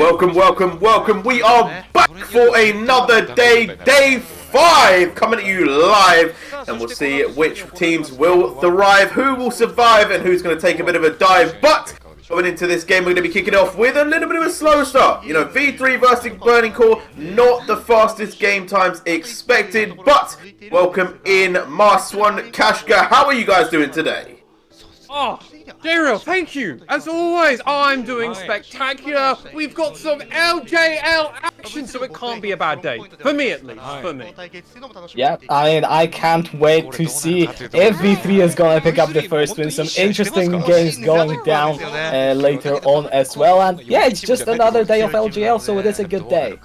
Welcome, welcome, welcome. We are back for another day, day 5, coming at you live, and we'll see which teams will thrive, who will survive, and who's going to take a bit of a dive. But going into this game, we're going to be kicking off with a little bit of a slow start. You know, V3 versus Burning Core, not the fastest game times expected, but welcome in Mars1, Kashka. How are you guys doing today? Oh, J-Real, thank you! As always, I'm doing spectacular. We've got some LJL action, so it can't be a bad day. For me, at least. For me. Yeah, I can't wait to see if V3 is gonna pick up the first win. Some interesting games going down later on as well. And yeah, it's just another day of LJL, so it is a good day.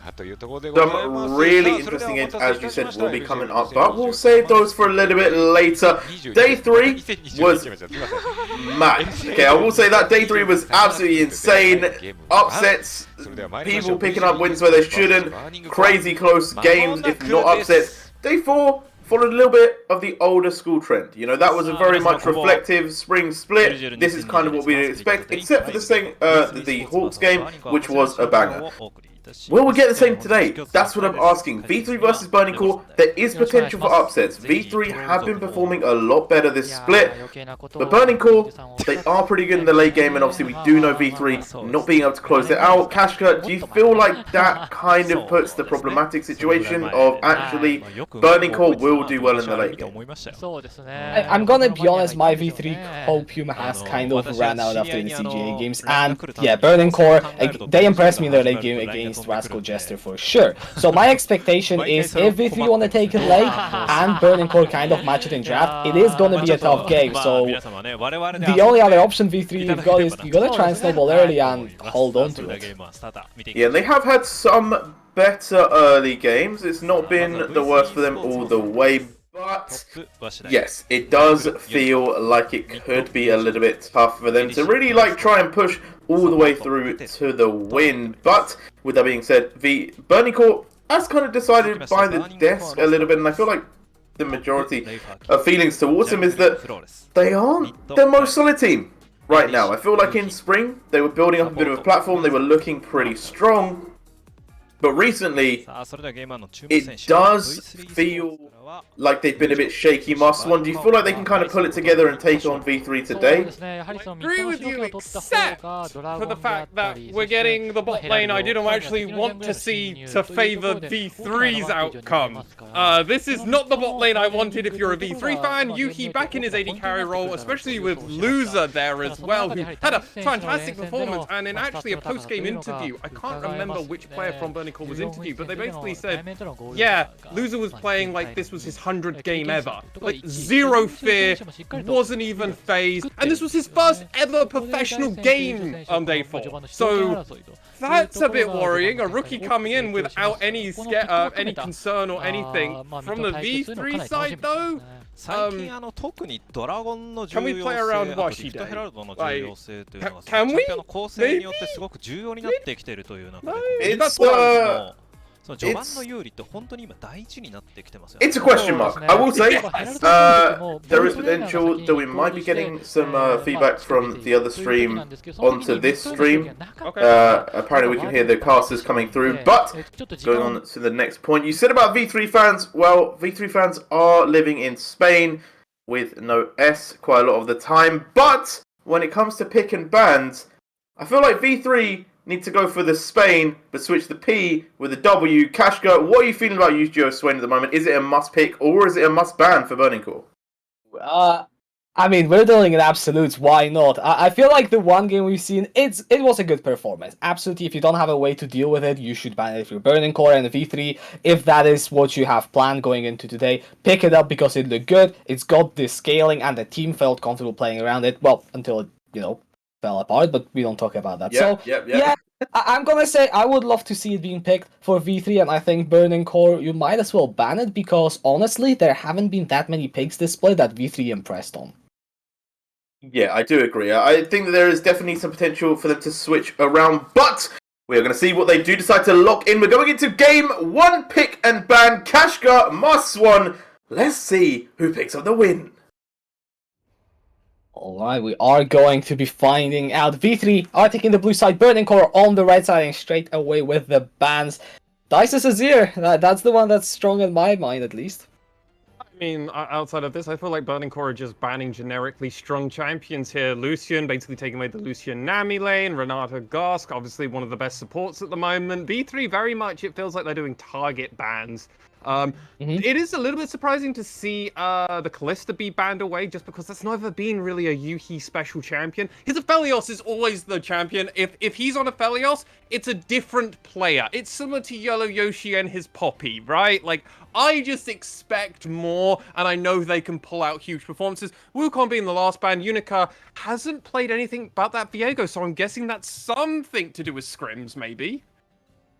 Some really interesting games, as you said, will be coming up, but we'll save those for a little bit later. Day 3 was mad. Okay, I will say that day 3 was absolutely insane. Upsets, people picking up wins where they shouldn't, crazy close games, if not upsets. Day 4 followed a little bit of the older school trend. You know, that was a very much reflective spring split. This is kind of what we expect, except for the Hawks game, which was a banger. Will we get the same today? That's what I'm asking. V3 versus Burning Core, there is potential for upsets. V3 have been performing a lot better this split, but Burning Core, they are pretty good in the late game, and obviously we do know V3 not being able to close it out. Kashka, do you feel like that kind of puts the problematic situation of actually Burning Core will do well in the late game? I'm gonna be honest, my V3 hopium has kind of ran out after the CGA games, and yeah, Burning Core, they impressed me in their late game against Rascal Jester for sure. So my expectation is if V3 want to take it late and Burning Core kind of match it in draft, it is going to be a tough game. So the only other option V3 you've got is you got to try and snowball early and hold on to it. Yeah, they have had some better early games. It's not been the worst for them all the way. But yes, it does feel like it could be a little bit tough for them to really try and push all the way through to the win. But with that being said, the Burning Core has kind of decided by the desk a little bit, and I feel like the majority of feelings towards them is that they aren't the most solid team right now. I feel like in spring they were building up a bit of a platform, they were looking pretty strong. But recently, it does feel like they've been a bit shaky. Mars1, do you feel like they can kind of pull it together and take on V3 today? I agree with you, except for the fact that we're getting the bot lane I didn't actually want to see to favor V3's outcome. This is not the bot lane I wanted if you're a V3 fan. Yuhi back in his AD carry role, especially with Loser there as well, who had a fantastic performance, and in actually a post-game interview, I can't remember which player from Burning Core was interviewed, but they basically said, yeah, Loser was playing like this was his 100th game ever. Like, zero fear, wasn't even phased, and this was his first ever professional game on day 4. So, that's a bit worrying. A rookie coming in without any concern or anything. From the V3 side, though, can we play around Washi Day? Can we? Maybe? It's a question mark. I will say there is potential that we might be getting some feedback from the other stream onto this stream. Apparently we can hear the casters coming through, but going on to the next point. You said about V3 fans. Well, V3 fans are living in Spain with no S quite a lot of the time, but when it comes to pick and bans, I feel like V3 need to go for the Spain, but switch the P with the W. Kashka, what are you feeling about Yu-Gi-Oh! Swain at the moment? Is it a must pick or is it a must ban for Burning Core? I mean, we're dealing in absolutes, why not? I feel like the one game we've seen, it was a good performance. Absolutely, if you don't have a way to deal with it, you should ban it if you're Burning Core and V3. If that is what you have planned going into today, pick it up because it looked good. It's got the scaling and the team felt comfortable playing around it. Well, until it, fell apart, but we don't talk about that. Yeah, I'm gonna say I would love to see it being picked for V3, and I think Burning Core, you might as well ban it because honestly, there haven't been that many picks this play that V3 impressed on. Yeah, I do agree. I think that there is definitely some potential for them to switch around, but we're going to see what they do decide to lock in. We're going into game 1, pick and ban. Kashka, Mars1. Let's see who picks up the win. Alright, we are going to be finding out. V3 are taking the blue side, Burning Core on the red side, and straight away with the bans. Dice is Azir. That's the one that's strong in my mind, at least. I mean, outside of this, I feel like Burning Core are just banning generically strong champions here. Lucian, basically taking away the Lucian Nami lane. Renata Gosk, obviously one of the best supports at the moment. B3, very much, it feels like they're doing target bans. It is a little bit surprising to see the Kalista be banned away, just because that's never been really a Yuhi special champion. His Aphelios is always the champion. If he's on Aphelios, it's a different player. It's similar to Yellow Yoshi and his Poppy, right? Like, I just expect more, and I know they can pull out huge performances. Wukong being the last ban, Unica hasn't played anything about that Viego, so I'm guessing that's something to do with scrims, maybe.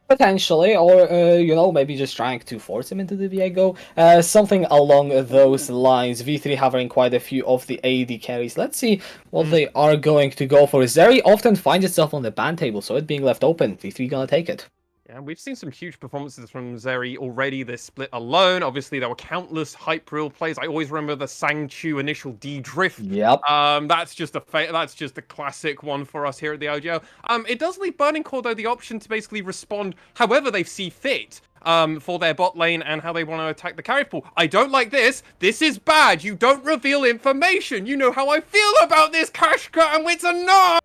Potentially, or, maybe just trying to force him into the Viego. Something along those lines. V3 having quite a few of the AD carries. Let's see what they are going to go for. Zeri often finds itself on the ban table, so it being left open. V3 gonna take it. Yeah, we've seen some huge performances from Zeri already this split alone. Obviously, there were countless hype reel plays. I always remember the Sangchu initial D-drift. Yep. That's just a classic one for us here at the LJL. It does leave Burning Core, though, the option to basically respond however they see fit. For their bot lane and how they want to attack the carry pool. I don't like this. This is bad. You don't reveal information. You know how I feel about this, Kashka, and it's a no!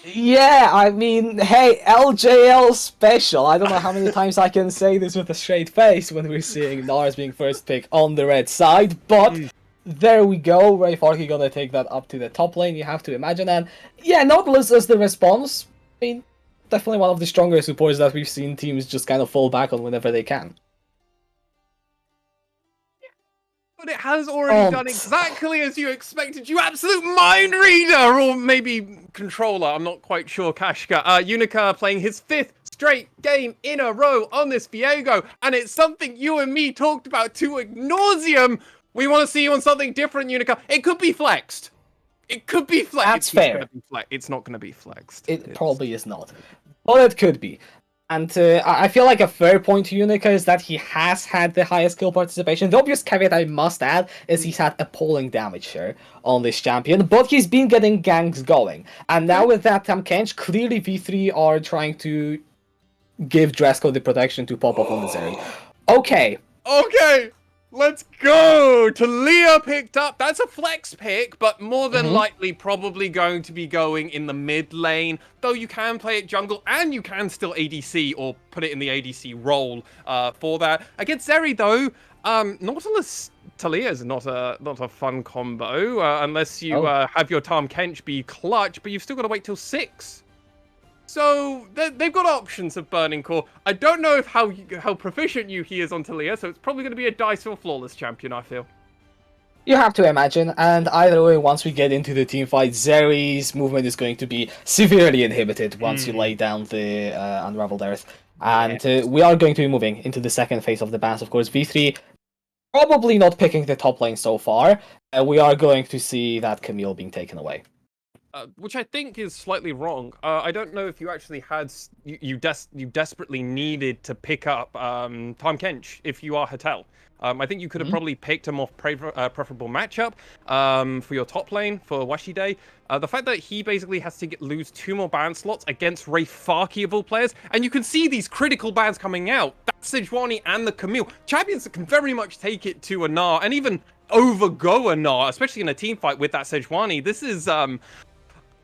Yeah, I mean, hey, LJL special. I don't know how many times I can say this with a straight face when we're seeing Nars being first pick on the red side, but there we go. Ray Farkey gonna take that up to the top lane, you have to imagine, and yeah, Nautilus is the response. I mean, definitely one of the stronger supports that we've seen teams just kind of fall back on whenever they can. But it has already done exactly as you expected, you absolute mind reader! Or maybe controller, I'm not quite sure, Kashka. Unica playing his 5th straight game in a row on this Viego, and it's something you and me talked about to ad nauseum. We want to see you on something different, Unica. It could be flexed. It could be flexed. That's fair. It's not going to be flexed. It probably is not. But it could be. And I feel like a fair point to Unica is that he has had the highest kill participation. The obvious caveat I must add is he's had appalling damage share on this champion, but he's been getting ganks going. And now with that Tahm Kench, clearly V3 are trying to give Dresco the protection to pop up on the Zeri. Okay. Let's go! Talia picked up. That's a flex pick, but more than likely probably going to be going in the mid lane. Though you can play it jungle, and you can still ADC, or put it in the ADC role for that. Against Zeri, though, Nautilus Talia is not a fun combo, unless you have your Tahm Kench be clutch, but you've still got to wait till 6. So they've got options of Burning Core. I don't know if how proficient Yuhi is on Talia, so it's probably going to be a dice or flawless champion, I feel. You have to imagine, and either way, once we get into the team fight, Zeri's movement is going to be severely inhibited once you lay down the Unraveled Earth. And we are going to be moving into the second phase of the bans, of course. V3 probably not picking the top lane so far. We are going to see that Camille being taken away. Which I think is slightly wrong. I don't know if you actually had you desperately needed to pick up Tahm Kench if you are Hatel. I think you could have probably picked a more preferable matchup for your top lane for Washi Day. The fact that he basically has to lose 2 more ban slots against Ray Farkey of all players, and you can see these critical bans coming out. That's Sejuani and the Camille. Champions that can very much take it to a Gnar, and even overgo a Gnar, especially in a team fight with that Sejuani. This is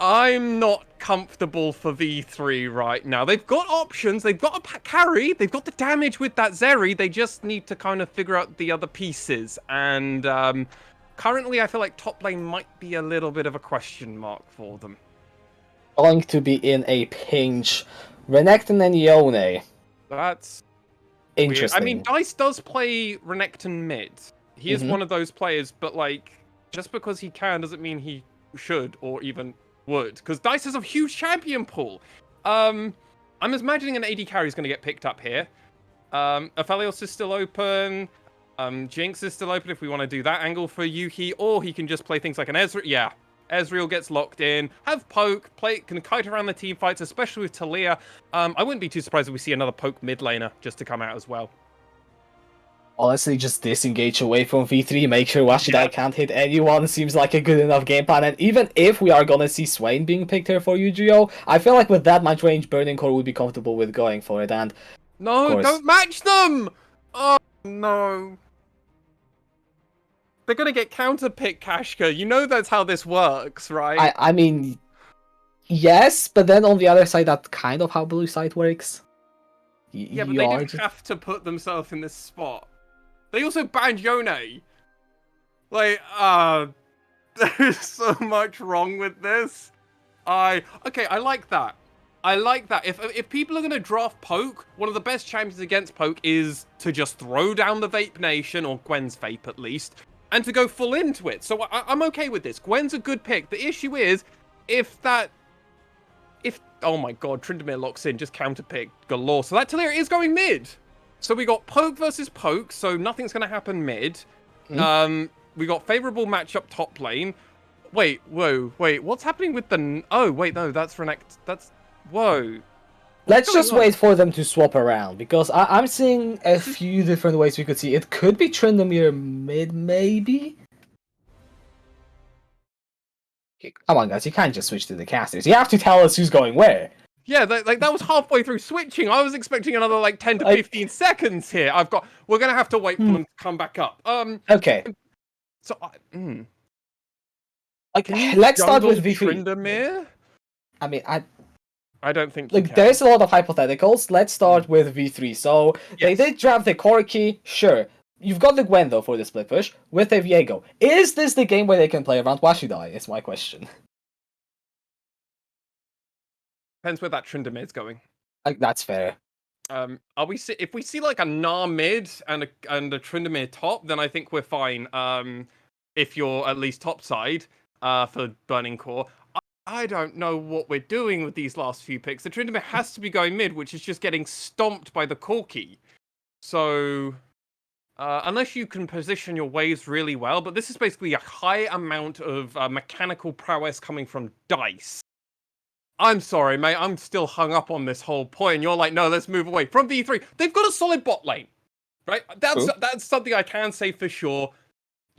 I'm not comfortable for V3 right now. They've got options. They've got a carry. They've got the damage with that Zeri. They just need to kind of figure out the other pieces. And currently, I feel like top lane might be a little bit of a question mark for them. Going to be in a pinch. Renekton and Yone. That's interesting. Weird. I mean, Dice does play Renekton mid. He is one of those players, but like, just because he can doesn't mean he should or even would, because Dice has a huge champion pool. I'm imagining an AD carry is going to get picked up here. Aphelios is still open. Jinx is still open if we want to do that angle for Yuhi, or he can just play things like an Ezreal. Yeah, Ezreal gets locked in. Have poke, can kite around the team fights, especially with Talia. I wouldn't be too surprised if we see another poke mid laner just to come out as well. honestly just disengage away from V3, make sure Washidai can't hit anyone seems like a good enough game plan. And even if we are gonna see Swain being picked here for Yu-Gi-Oh, I feel like with that much range, Burning Core would be comfortable with going for it. And no, don't match them! Oh no. They're gonna get counterpicked, Kashka. You know that's how this works, right? I mean, yes, but then on the other side, that's kind of how blue side works. Yeah, but they didn't have to put themselves in this spot. They also banned Yone. Like, there's so much wrong with this. Okay, I like that. I like that. If people are going to draft Poke, one of the best champions against Poke is to just throw down the Vape Nation, or Gwen's Vape at least, and to go full into it. So I'm okay with this. Gwen's a good pick. The issue is, oh my god, Tryndamere locks in, just counterpick galore. So that Taliyah is going mid. So we got Poke versus Poke, so nothing's going to happen mid. We got favorable matchup top lane. Wait, what's happening with the... Oh, wait, no, that's Renekton. That's... Whoa. Let's just wait for them to swap around, because I'm seeing a few different ways we could see. It could be Tryndamere mid, maybe? Come on, guys, you can't just switch to the casters. You have to tell us who's going where. Yeah, that was halfway through switching. I was expecting another, like, 10 to 15 seconds here. We're going to have to wait for them to come back up. Okay. So, let's start with V3. Tryndamere? I mean, I don't think there's a lot of hypotheticals. Let's start with V3. So, they did draft the Corki, sure. You've got the Gwen, though, for the split push, with a Viego. Is this the game where they can play around Washidai, is my question. Depends where that Tryndamere is going. That's fair. If we see like a Gnar mid and a Tryndamere top, then I think we're fine. If you're at least top side, for Burning Core. I don't know what we're doing with these last few picks. The Tryndamere has to be going mid, which is just getting stomped by the Corki. So, unless you can position your waves really well, but this is basically a high amount of mechanical prowess coming from Dice. I'm sorry, mate. I'm still hung up on this whole point. You're like, no, let's move away from V3. They've got a solid bot lane, right? That's something I can say for sure.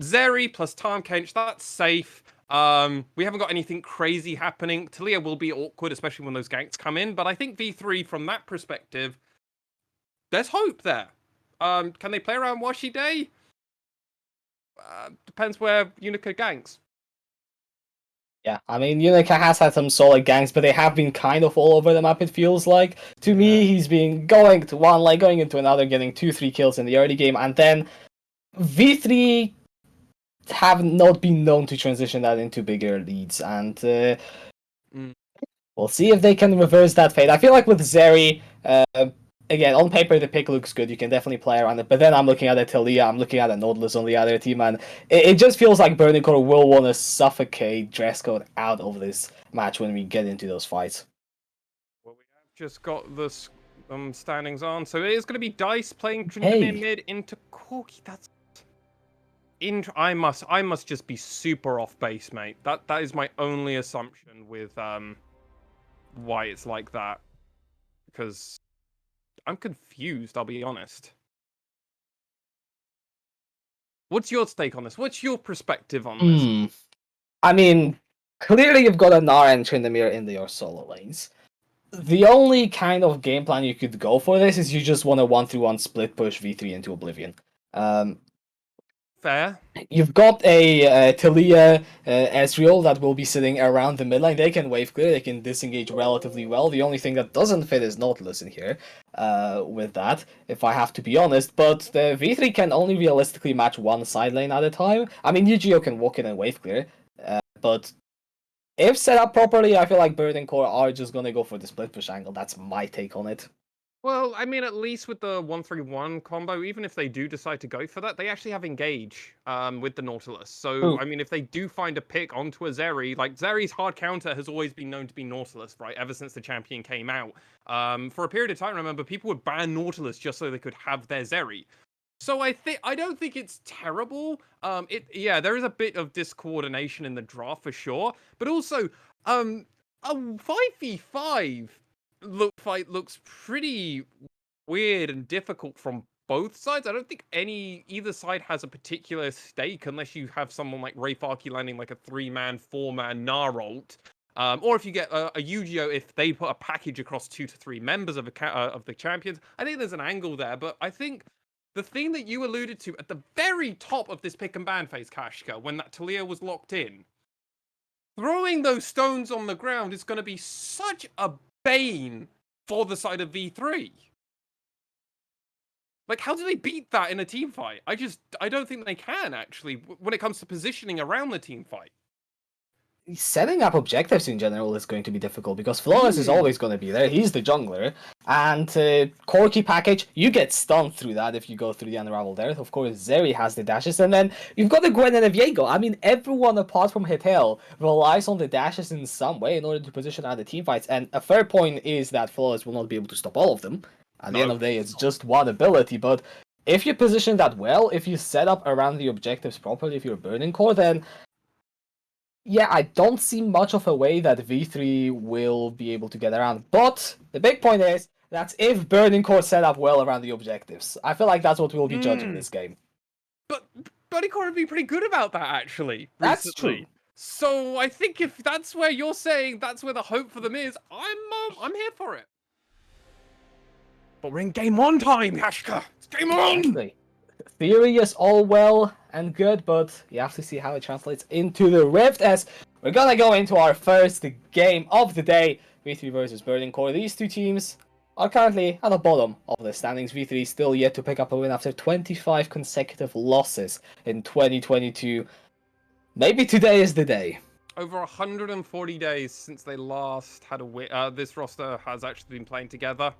Zeri plus Tahm Kench, that's safe. We haven't got anything crazy happening. Taliyah will be awkward, especially when those ganks come in. But I think V3, from that perspective, there's hope there. Can they play around Washi Day? Depends where Unica ganks. Yeah, I mean, Unica has had some solid ganks, but they have been kind of all over the map, it feels like. To me, he's been going to one lane, going into another, getting 2-3 kills in the early game, and then V3 have not been known to transition that into bigger leads, and we'll see if they can reverse that fate. I feel like with Zeri, again, on paper the pick looks good, you can definitely play around it, but then I'm looking at a Taliyah, I'm looking at a Nautilus on the other team, and it just feels like Burning Core will want to suffocate Dress Code out of this match when we get into those fights. Well, we have just got the standings on, so it is going to be Dice playing Tryndamere mid into Corki. That's... I must just be super off base, mate. That is my only assumption with why it's like that, because I'm confused, I'll be honest. What's your take on this? What's your perspective on this? I mean, clearly you've got a Gnar and Tryndamere in your solo lanes. The only kind of game plan you could go for this is you just want a 1-3-1 split push V3 into Oblivion. Fair. You've got a Taliyah Ezreal that will be sitting around the mid lane. They can wave clear, they can disengage relatively well. The only thing that doesn't fit is Nautilus in here with that, if I have to be honest. But the V3 can only realistically match one side lane at a time. I mean, Yu-Gi-Oh can walk in and wave clear, but if set up properly, I feel like Burning Core are just going to go for the split push angle. That's my take on it. Well, I mean, at least with the 1-3-1 combo, even if they do decide to go for that, they actually have Engage with the Nautilus. So, I mean, if they do find a pick onto a Zeri, like, Zeri's hard counter has always been known to be Nautilus, right? Ever since the champion came out. For a period of time, remember, people would ban Nautilus just so they could have their Zeri. So I don't think it's terrible. There is a bit of discoordination in the draft for sure. But also, a 5v5 fight looks pretty weird and difficult from both sides. I don't think either side has a particular stake unless you have someone like Ray Farkey landing like a 3-man, 4-man Gnaralt. Or if you get a Yu-Gi-Oh! If they put a package across 2 to 3 members of the champions. I think there's an angle there, but I think the thing that you alluded to at the very top of this pick and ban phase, Kashka, when that Talia was locked in, throwing those stones on the ground is going to be such a bane for the side of V3. Like, how do they beat that in a team fight? I don't think they can, actually, when it comes to positioning around the team fight. Setting up objectives in general is going to be difficult because Flawless is always going to be there. He's the jungler. And Corky package, you get stunned through that if you go through the Unraveled Earth. Of course, Zeri has the dashes. And then you've got the Gwen and the Viego. I mean, everyone apart from Hitel relies on the dashes in some way in order to position out the team fights. And a fair point is that Flawless will not be able to stop all of them. At the end of the day, it's just one ability. But if you position that well, if you set up around the objectives properly, if you're Burning Core, then yeah, I don't see much of a way that V3 will be able to get around. But the big point is that if Burning Core set up well around the objectives, I feel like that's what we'll be judging this game. But Burning Core would be pretty good about that, actually. That's true. So I think if that's where you're saying that's where the hope for them is, I'm here for it. But we're in game 1 time, Kashka. It's game 1. Exactly. Theory is all well and good, but you have to see how it translates into the Rift, as we're gonna go into our first game of the day, V3 versus Burning Core. These two teams are currently at the bottom of the standings. V3 still yet to pick up a win after 25 consecutive losses in 2022. Maybe today is the day. Over 140 days since they last had a win. This roster has actually been playing together,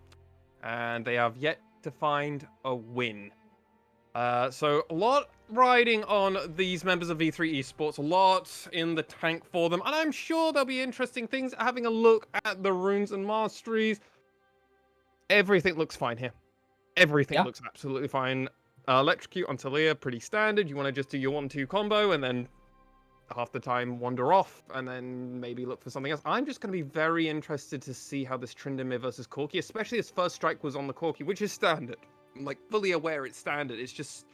and they have yet to find a win. So a lot riding on these members of V3 Esports, a lot in the tank for them, and I'm sure there'll be interesting things. Having a look at the runes and masteries, everything looks fine here. Everything looks absolutely fine. Electrocute on Talia, pretty standard. You want to just do your 1-2 combo, and then half the time wander off, and then maybe look for something else. I'm just going to be very interested to see how this Tryndamere versus Corki, especially as first strike was on the Corki, which is standard. I'm like fully aware it's standard. It's just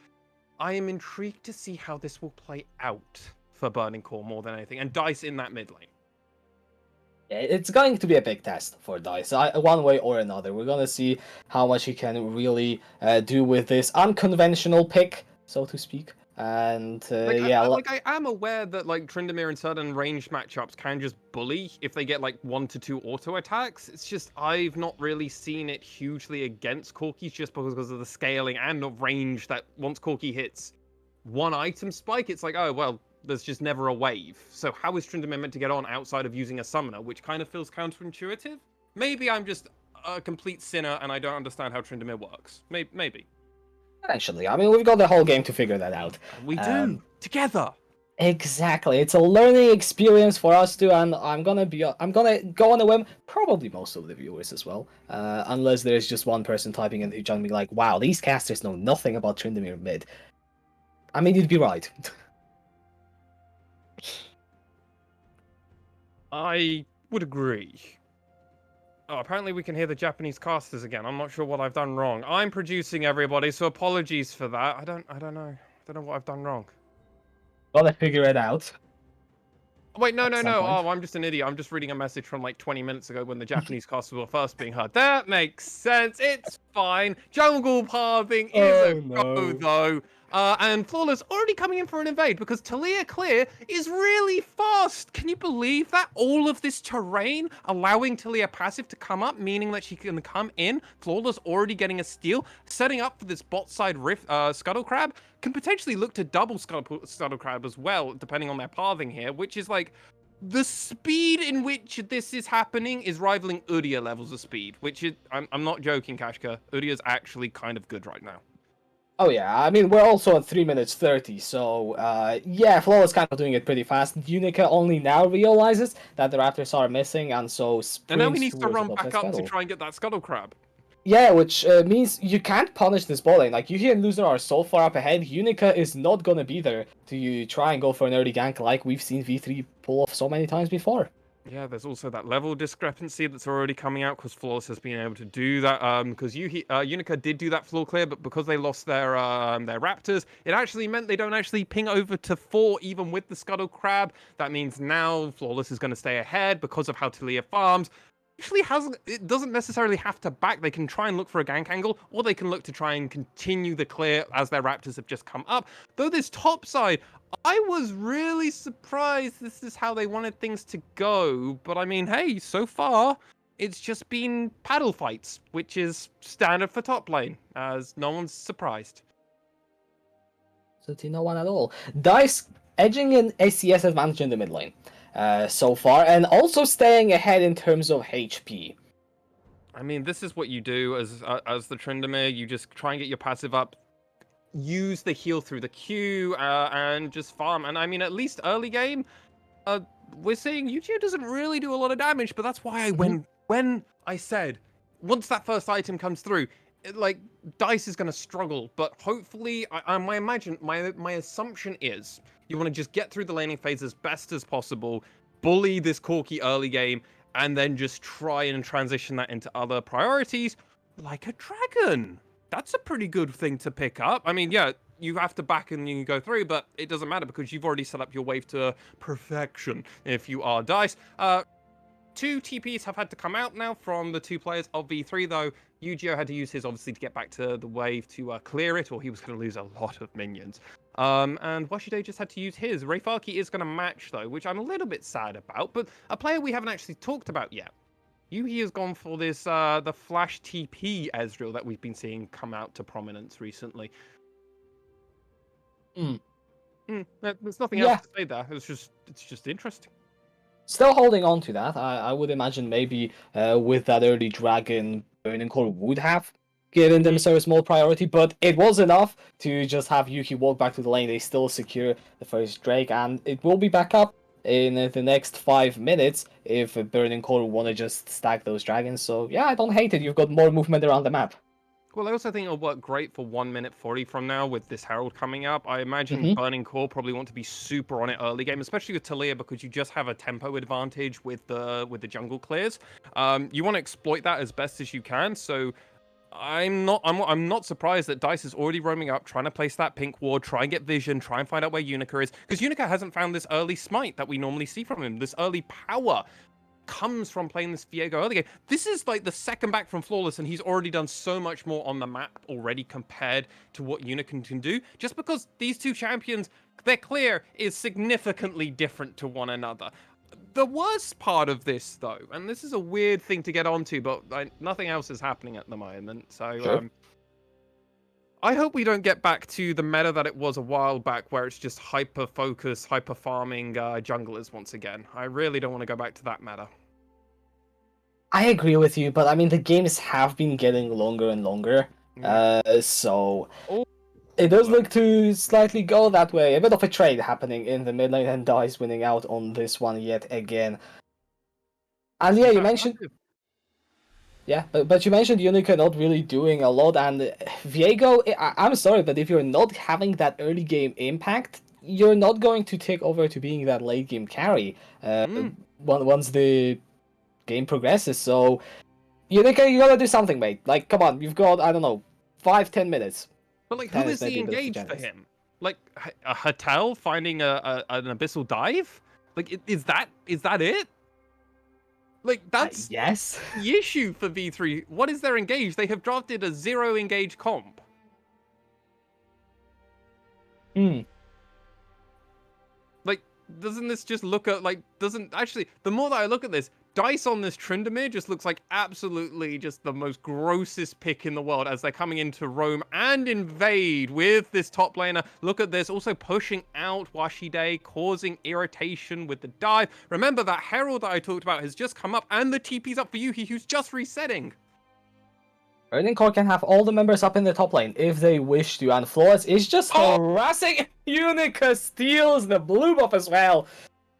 I am intrigued to see how this will play out for Burning Core more than anything, and Dice in that mid lane. Yeah, it's going to be a big test for Dice, one way or another. We're gonna see how much he can really do with this unconventional pick, so to speak. And I am aware that like Tryndamere in certain ranged matchups can just bully if they get like 1 to 2 auto attacks. It's just I've not really seen it hugely against Corki just because of the scaling and the range that once Corki hits one item spike, it's like, oh well, there's just never a wave. So how is Tryndamere meant to get on outside of using a summoner, which kind of feels counterintuitive? Maybe I'm just a complete sinner and I don't understand how Tryndamere works. Maybe. Actually, I mean, we've got the whole game to figure that out. We do together. Exactly, it's a learning experience for us too, and I'm gonna go on a whim. Probably most of the viewers as well, unless there's just one person typing in who's gonna be like, "Wow, these casters know nothing about Tryndamere mid." I mean, you'd be right. I would agree. Oh, apparently we can hear the Japanese casters again. I'm not sure what I've done wrong. I'm producing everybody, so apologies for that. I don't know. I don't know what I've done wrong. Gotta figure it out. Wait, no. Oh, I'm just an idiot. I'm just reading a message from like 20 minutes ago when the Japanese casters were first being heard. That makes sense. It's fine. Jungle pathing is a go, though. And Flawless already coming in for an invade because Talia Clear is really fast. Can you believe that? All of this terrain allowing Talia passive to come up, meaning that she can come in. Flawless already getting a steal, setting up for this bot side rift, Scuttle Crab. Can potentially look to double Scuttle Crab as well, depending on their pathing here, which is like the speed in which this is happening is rivaling Udyr levels of speed, which is, I'm not joking, Kashka. Udyr's actually kind of good right now. Oh yeah, I mean, we're also at 3 minutes 30, so yeah, Flo is kind of doing it pretty fast. Unica only now realizes that the Raptors are missing, and so and now he needs to run back up to try and get that Scuttle Crab. Yeah, which means you can't punish this ball lane. Like, Yuhi and Loser are so far up ahead, Unica is not gonna be there to try and go for an early gank like we've seen V3 pull off so many times before. Yeah, there's also that level discrepancy that's already coming out because Flawless has been able to do that. Because Unica did do that floor clear, but because they lost their Raptors, it actually meant they don't actually ping over to 4 even with the Scuttle Crab. That means now Flawless is going to stay ahead because of how Talia farms. Actually it doesn't necessarily have to back. They can try and look for a gank angle, or they can look to try and continue the clear as their Raptors have just come up. Though this top side, I was really surprised this is how they wanted things to go, but I mean, hey, so far, it's just been paddle fights, which is standard for top lane, as no one's surprised. So to no one at all. DICE edging in ACS advantage in the mid lane so far, and also staying ahead in terms of HP. I mean, this is what you do as the Tryndamere. You just try and get your passive up, use the heal through the Q, and just farm. And I mean, at least early game, we're seeing Yu-Gi-Oh doesn't really do a lot of damage, but that's why when I said once that first item comes through, like DICE is going to struggle. But hopefully, my assumption is you want to just get through the laning phase as best as possible, bully this Corki early game, and then just try and transition that into other priorities, like a dragon. That's a pretty good thing to pick up. I mean, yeah, you have to back and you go through, but it doesn't matter because you've already set up your wave to perfection if you are DICE. 2 TPs have had to come out now from the 2 players of V3, though. Yu-Gi-Oh had to use his, obviously, to get back to the wave to clear it, or he was going to lose a lot of minions. And Washide just had to use his. Rayfarki is going to match, though, which I'm a little bit sad about, but a player we haven't actually talked about yet. Yuhi has gone for this, the Flash TP Ezreal that we've been seeing come out to prominence recently. There's nothing else to say there. It's just interesting. Still holding on to that. I would imagine maybe with that early dragon, Burning Core would have given themselves more priority, but it was enough to just have Yuki walk back to the lane. They still secure the first Drake, and it will be back up in the next 5 minutes if Burning Core want to just stack those dragons. So yeah, I don't hate it. You've got more movement around the map. Well, I also think it'll work great for 1 minute 40 from now with this Herald coming up. I imagine Burning Core probably want to be super on it early game, especially with Talia, because you just have a tempo advantage with the jungle clears. You want to exploit that as best as you can. So I'm not surprised that DICE is already roaming up, trying to place that pink ward, try and get vision, try and find out where Unica is, because Unica hasn't found this early smite that we normally see from him, this early power comes from playing this Viego early game. This is like the second back from Flawless, and he's already done so much more on the map already compared to what Unicorn can do. Just because these 2 champions, their clear is significantly different to one another. The worst part of this, though, and this is a weird thing to get onto, but nothing else is happening at the moment, so sure. I hope we don't get back to the meta that it was a while back, where it's just hyper-focus, hyper-farming junglers once again. I really don't want to go back to that meta. I agree with you, but I mean, the games have been getting longer and longer, so it does look to slightly go that way. A bit of a trade happening in the mid lane, and DICE winning out on this one yet again. And yeah, you mentioned... Yeah, but you mentioned Unica not really doing a lot, and Viego, I'm sorry, but if you're not having that early game impact, you're not going to take over to being that late game carry once the game progresses. So, Unica, you gotta do something, mate. Like, come on, you've got, I don't know, 5-10 minutes. But like, who is the engaged for him? Like, a Hatel finding an abyssal dive? Like, is that it? Like, that's yes. The issue for V3. What is their engage? They have drafted a 0 engage comp. Like, doesn't this just look at, like, actually, the more that I look at this, DICE on this Tryndamere just looks like absolutely just the most grossest pick in the world as they're coming in to roam and invade with this top laner. Look at this, also pushing out Washide, causing irritation with the dive. Remember that Herald that I talked about has just come up, and the TP's up for Yuhi, who's just resetting. Burning Core can have all the members up in the top lane if they wish to, and Flawless is just harassing. Unica steals the blue buff as well.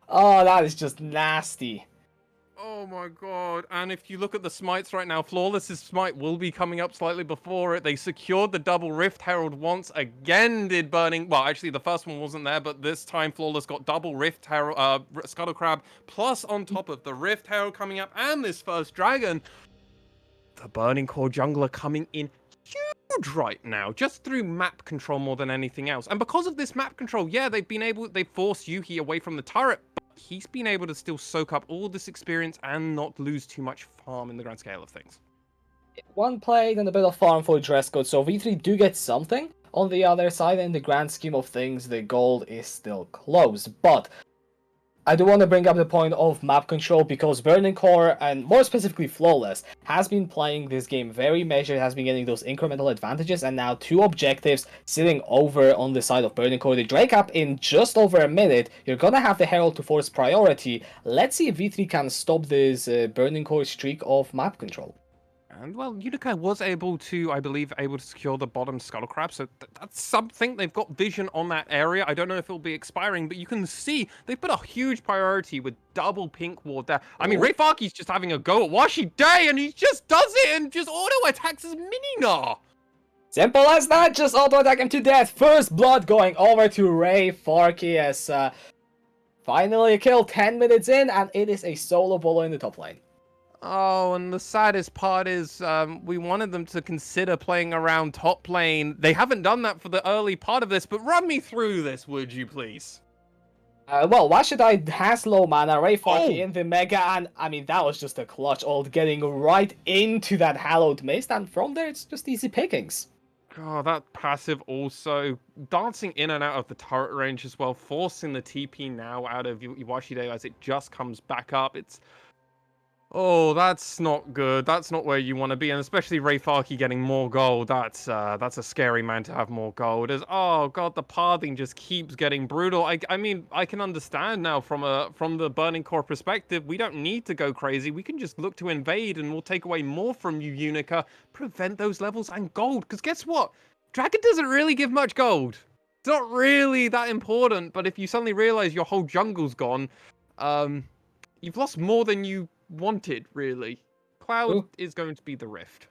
Oh, that is just nasty. Oh my god. And if you look at the smites right now, Flawless's smite will be coming up slightly before it. They secured the double Rift Herald once again, did Burning. Well, actually, the first one wasn't there, but this time Flawless got double Rift Herald, Scuttle Crab, plus on top of the Rift Herald coming up and this first dragon. The Burning Core jungler coming in huge right now, just through map control more than anything else. And because of this map control, yeah, they've forced Yuhi away from the turret, but he's been able to still soak up all this experience and not lose too much farm in the grand scale of things. One plate and a bit of farm for dress code, so V3 do get something. On the other side, in the grand scheme of things, the gold is still close, but I do want to bring up the point of map control because Burning Core, and more specifically Flawless, has been playing this game very measured, has been getting those incremental advantages, and now 2 objectives sitting over on the side of Burning Core. The Drake up in just over a minute. You're gonna have the Herald to force priority. Let's see if V3 can stop this Burning Core streak of map control. And, well, Unica was able to, I believe, secure the bottom Scuttle Crab, so that's something. They've got vision on that area. I don't know if it'll be expiring, but you can see they've put a huge priority with double pink ward there. I mean, Ray Farkey's just having a go at Washi Day, and he just does it and just auto-attacks his Mini-Gnar. Simple as that, just auto-attack him to death. First blood going over to Ray Farkey as finally a kill 10 minutes in, and it is a solo bolo in the top lane. Oh, and the saddest part is we wanted them to consider playing around top lane. They haven't done that for the early part of this, but run me through this, would you please? Well, Washidai has low mana, Ray Farkey in the Mega, and I mean, that was just a clutch ult getting right into that Hallowed Mist, and from there, it's just easy pickings. Oh, that passive also dancing in and out of the turret range as well, forcing the TP now out of Iwashide as it just comes back up. Oh, that's not good. That's not where you want to be, and especially Ray Farkey getting more gold. That's a scary man to have more gold. Oh god, the pathing just keeps getting brutal. I mean, I can understand now from the Burning Core perspective. We don't need to go crazy. We can just look to invade, and we'll take away more from you, Unica. Prevent those levels and gold. Because guess what? Dragon doesn't really give much gold. It's not really that important. But if you suddenly realize your whole jungle's gone, you've lost more than you wanted, really. Cloud is going to be the Rift.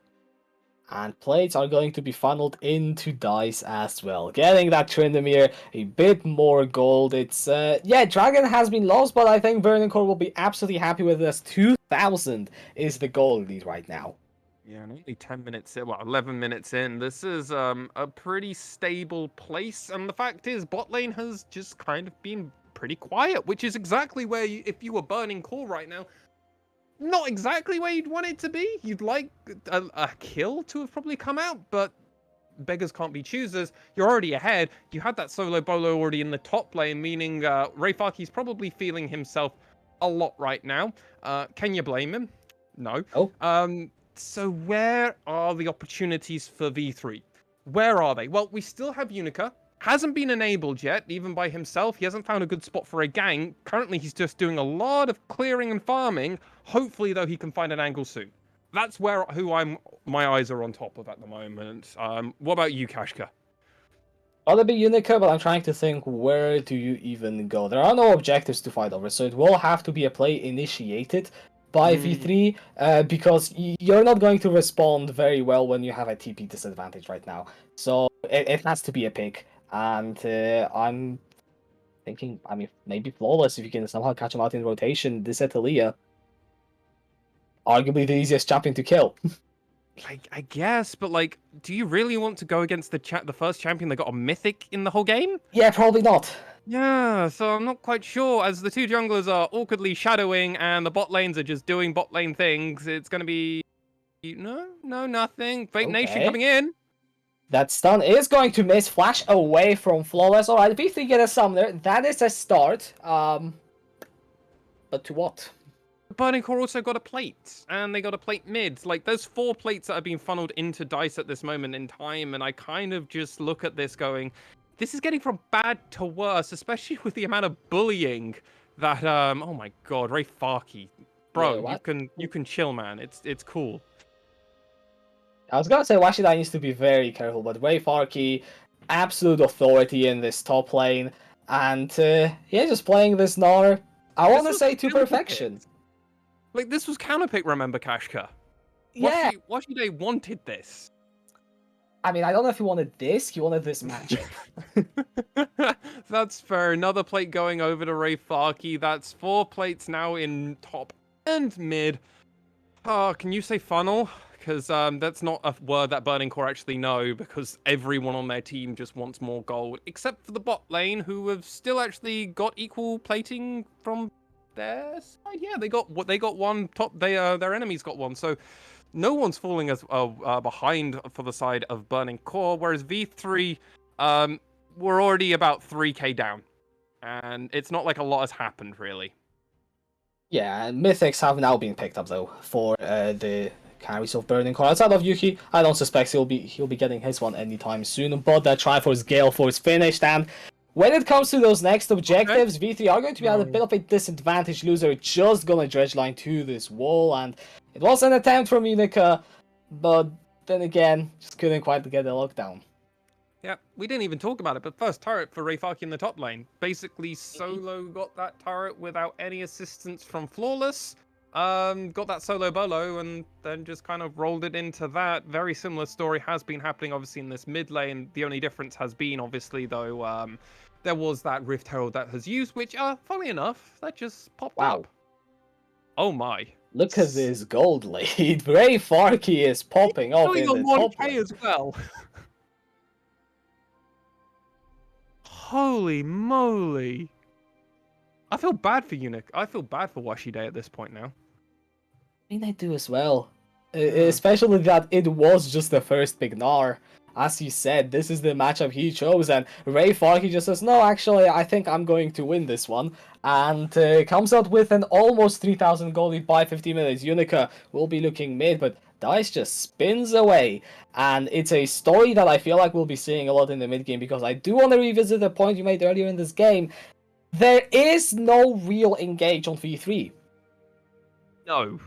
And plates are going to be funneled into dice as well. Getting that Tryndamere, a bit more gold. It's, yeah, Dragon has been lost, but I think Burning Core will be absolutely happy with this. 2,000 is the goal lead right now. Yeah, and only 10 minutes in, 11 minutes in. This is a pretty stable place, and the fact is, bot lane has just kind of been pretty quiet, which is exactly where, if you were Burning Core right now, not exactly where you'd want it to be. You'd like a kill to have probably come out, but beggars can't be choosers. You're already ahead. You had that solo bolo already in the top lane, meaning Ray Farkey's probably feeling himself a lot right now. Can you blame him? No. Oh. So where are the opportunities for V3? Where are they? Well, we still have Unica. Hasn't been enabled yet, even by himself. He hasn't found a good spot for a gang. Currently, he's just doing a lot of clearing and farming. Hopefully, though, he can find an angle soon. That's my eyes are on top of at the moment. What about you, Kashka? I'll be Unica, but I'm trying to think, where do you even go? There are no objectives to fight over, so it will have to be a play initiated by V3, because you're not going to respond very well when you have a TP disadvantage right now. So it has to be a pick. And I'm thinking, I mean, maybe Flawless, if you can somehow catch him out in rotation. This Atalia, arguably the easiest champion to kill. I guess, but like, do you really want to go against the first champion that got a mythic in the whole game? Yeah, probably not. Yeah, so I'm not quite sure. As the two junglers are awkwardly shadowing and the bot lanes are just doing bot lane things, it's going to be... No, nothing. Fate Nation coming in. That stun is going to miss. Flash away from Flawless. Alright, V3 get a summoner. That is a start. But to what? Burning Core also got a plate, and they got a plate mid. Like, there's 4 plates that are being funneled into dice at this moment in time, and I kind of just look at this going, this is getting from bad to worse, especially with the amount of bullying that, oh my god, Ray Farkey. Bro, you can chill, man. It's cool. I was gonna say Washidai needs to be very careful, but Ray Farkey, absolute authority in this top lane, and yeah, just playing this Gnar, I want to say to perfection. Like, this was counterpick, remember, Kashka? Yeah. Washide wanted this. I mean, I don't know if he wanted this. He wanted this matchup. That's fair. Another plate going over to Ray Farkey. That's 4 plates now in top and mid. Can you say funnel? Because that's not a word that Burning Core actually know, because everyone on their team just wants more gold, except for the bot lane, who have still actually got equal plating from their side. Yeah, they got one top. Their enemies got one, so no one's falling as behind for the side of Burning Core. Whereas V3, we're already about 3k down, and it's not like a lot has happened really. Yeah, and Mythics have now been picked up though for the carries of Burning Core. Outside of Yuki, I don't suspect he'll be getting his one anytime soon. But that Triforce Gale Force finished, and when it comes to those next objectives, V3 are going to be at a bit of a disadvantage. Loser just gonna dredge line to this wall, and it was an attempt from Unica, but then again, just couldn't quite get the lockdown. Yeah, we didn't even talk about it, but first turret for Rayfaki in the top lane. Basically, solo got that turret without any assistance from Flawless. Got that solo bolo, and then just kind of rolled it into that. Very similar story has been happening, obviously, in this mid lane. The only difference has been, obviously, though, there was that Rift Herald that has used, which, funnily enough, that just popped up. Oh my. Look at this gold lead. Ray Farkey is popping off in the top lane as well. Holy moly. I feel bad for Unic. I feel bad for Washide at this point now. I mean, I do as well. Especially that it was just the first big Gnar. As you said, this is the matchup he chose, and Ray Farkey just says, no, actually, I think I'm going to win this one. And comes out with an almost 3,000 gold lead by 50 minutes. Unica will be looking mid, but Dice just spins away. And it's a story that I feel like we'll be seeing a lot in the mid game, because I do want to revisit the point you made earlier in this game. There is no real engage on V3. No,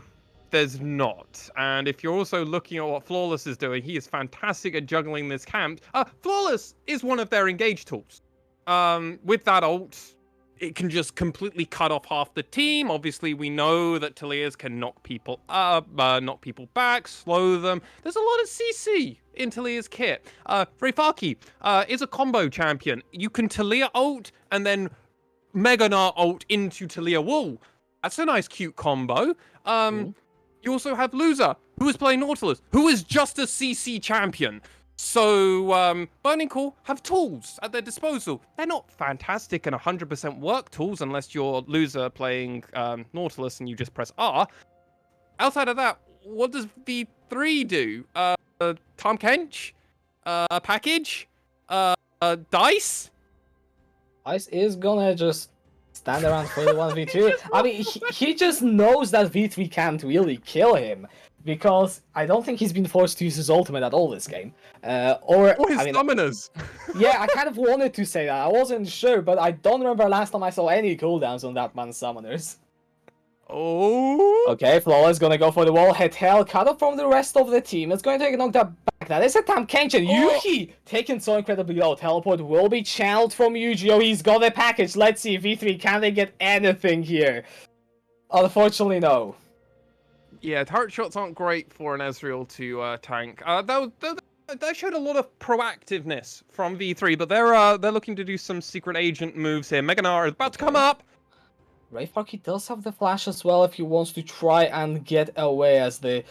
there's not. And if you're also looking at what Flawless is doing, he is fantastic at juggling this camp. Flawless is one of their engage tools. With that ult, it can just completely cut off half the team. Obviously, we know that Talia's can knock people up, knock people back, slow them. There's a lot of CC in Talia's kit. Rayfaki is a combo champion. You can Talia ult and then Mega Gnar ult into Talia Wool. That's a nice, cute combo. You also have Loser, who is playing Nautilus, who is just a CC champion. So, Burning Core have tools at their disposal. They're not fantastic and 100% work tools unless you're Loser playing Nautilus and you just press R. Outside of that, what does V3 do? Tom Kench? Package? Dice? Dice is gonna just stand around for the 1v2. I mean, he just knows that V3 can't really kill him, because I don't think he's been forced to use his ultimate at all this game. Or his summoners. Yeah, I kind of wanted to say that. I wasn't sure, but I don't remember last time I saw any cooldowns on that man's summoners. Oh. Okay, Flawless gonna go for the wall. Hit hell, cut off from the rest of the team. It's going to get knocked back. That is a Tam Kenshin. Yuki taken so incredibly low. Teleport will be channeled from Yu-Gi-Oh! He's got the package. Let's see, V3, can they get anything here? Unfortunately, no. Yeah, turret shots aren't great for an Ezreal to tank. That showed a lot of proactiveness from V3, but they're looking to do some secret agent moves here. Mega Gnar is about to come up. Ray Farkey does have the flash as well if he wants to try and get away, as the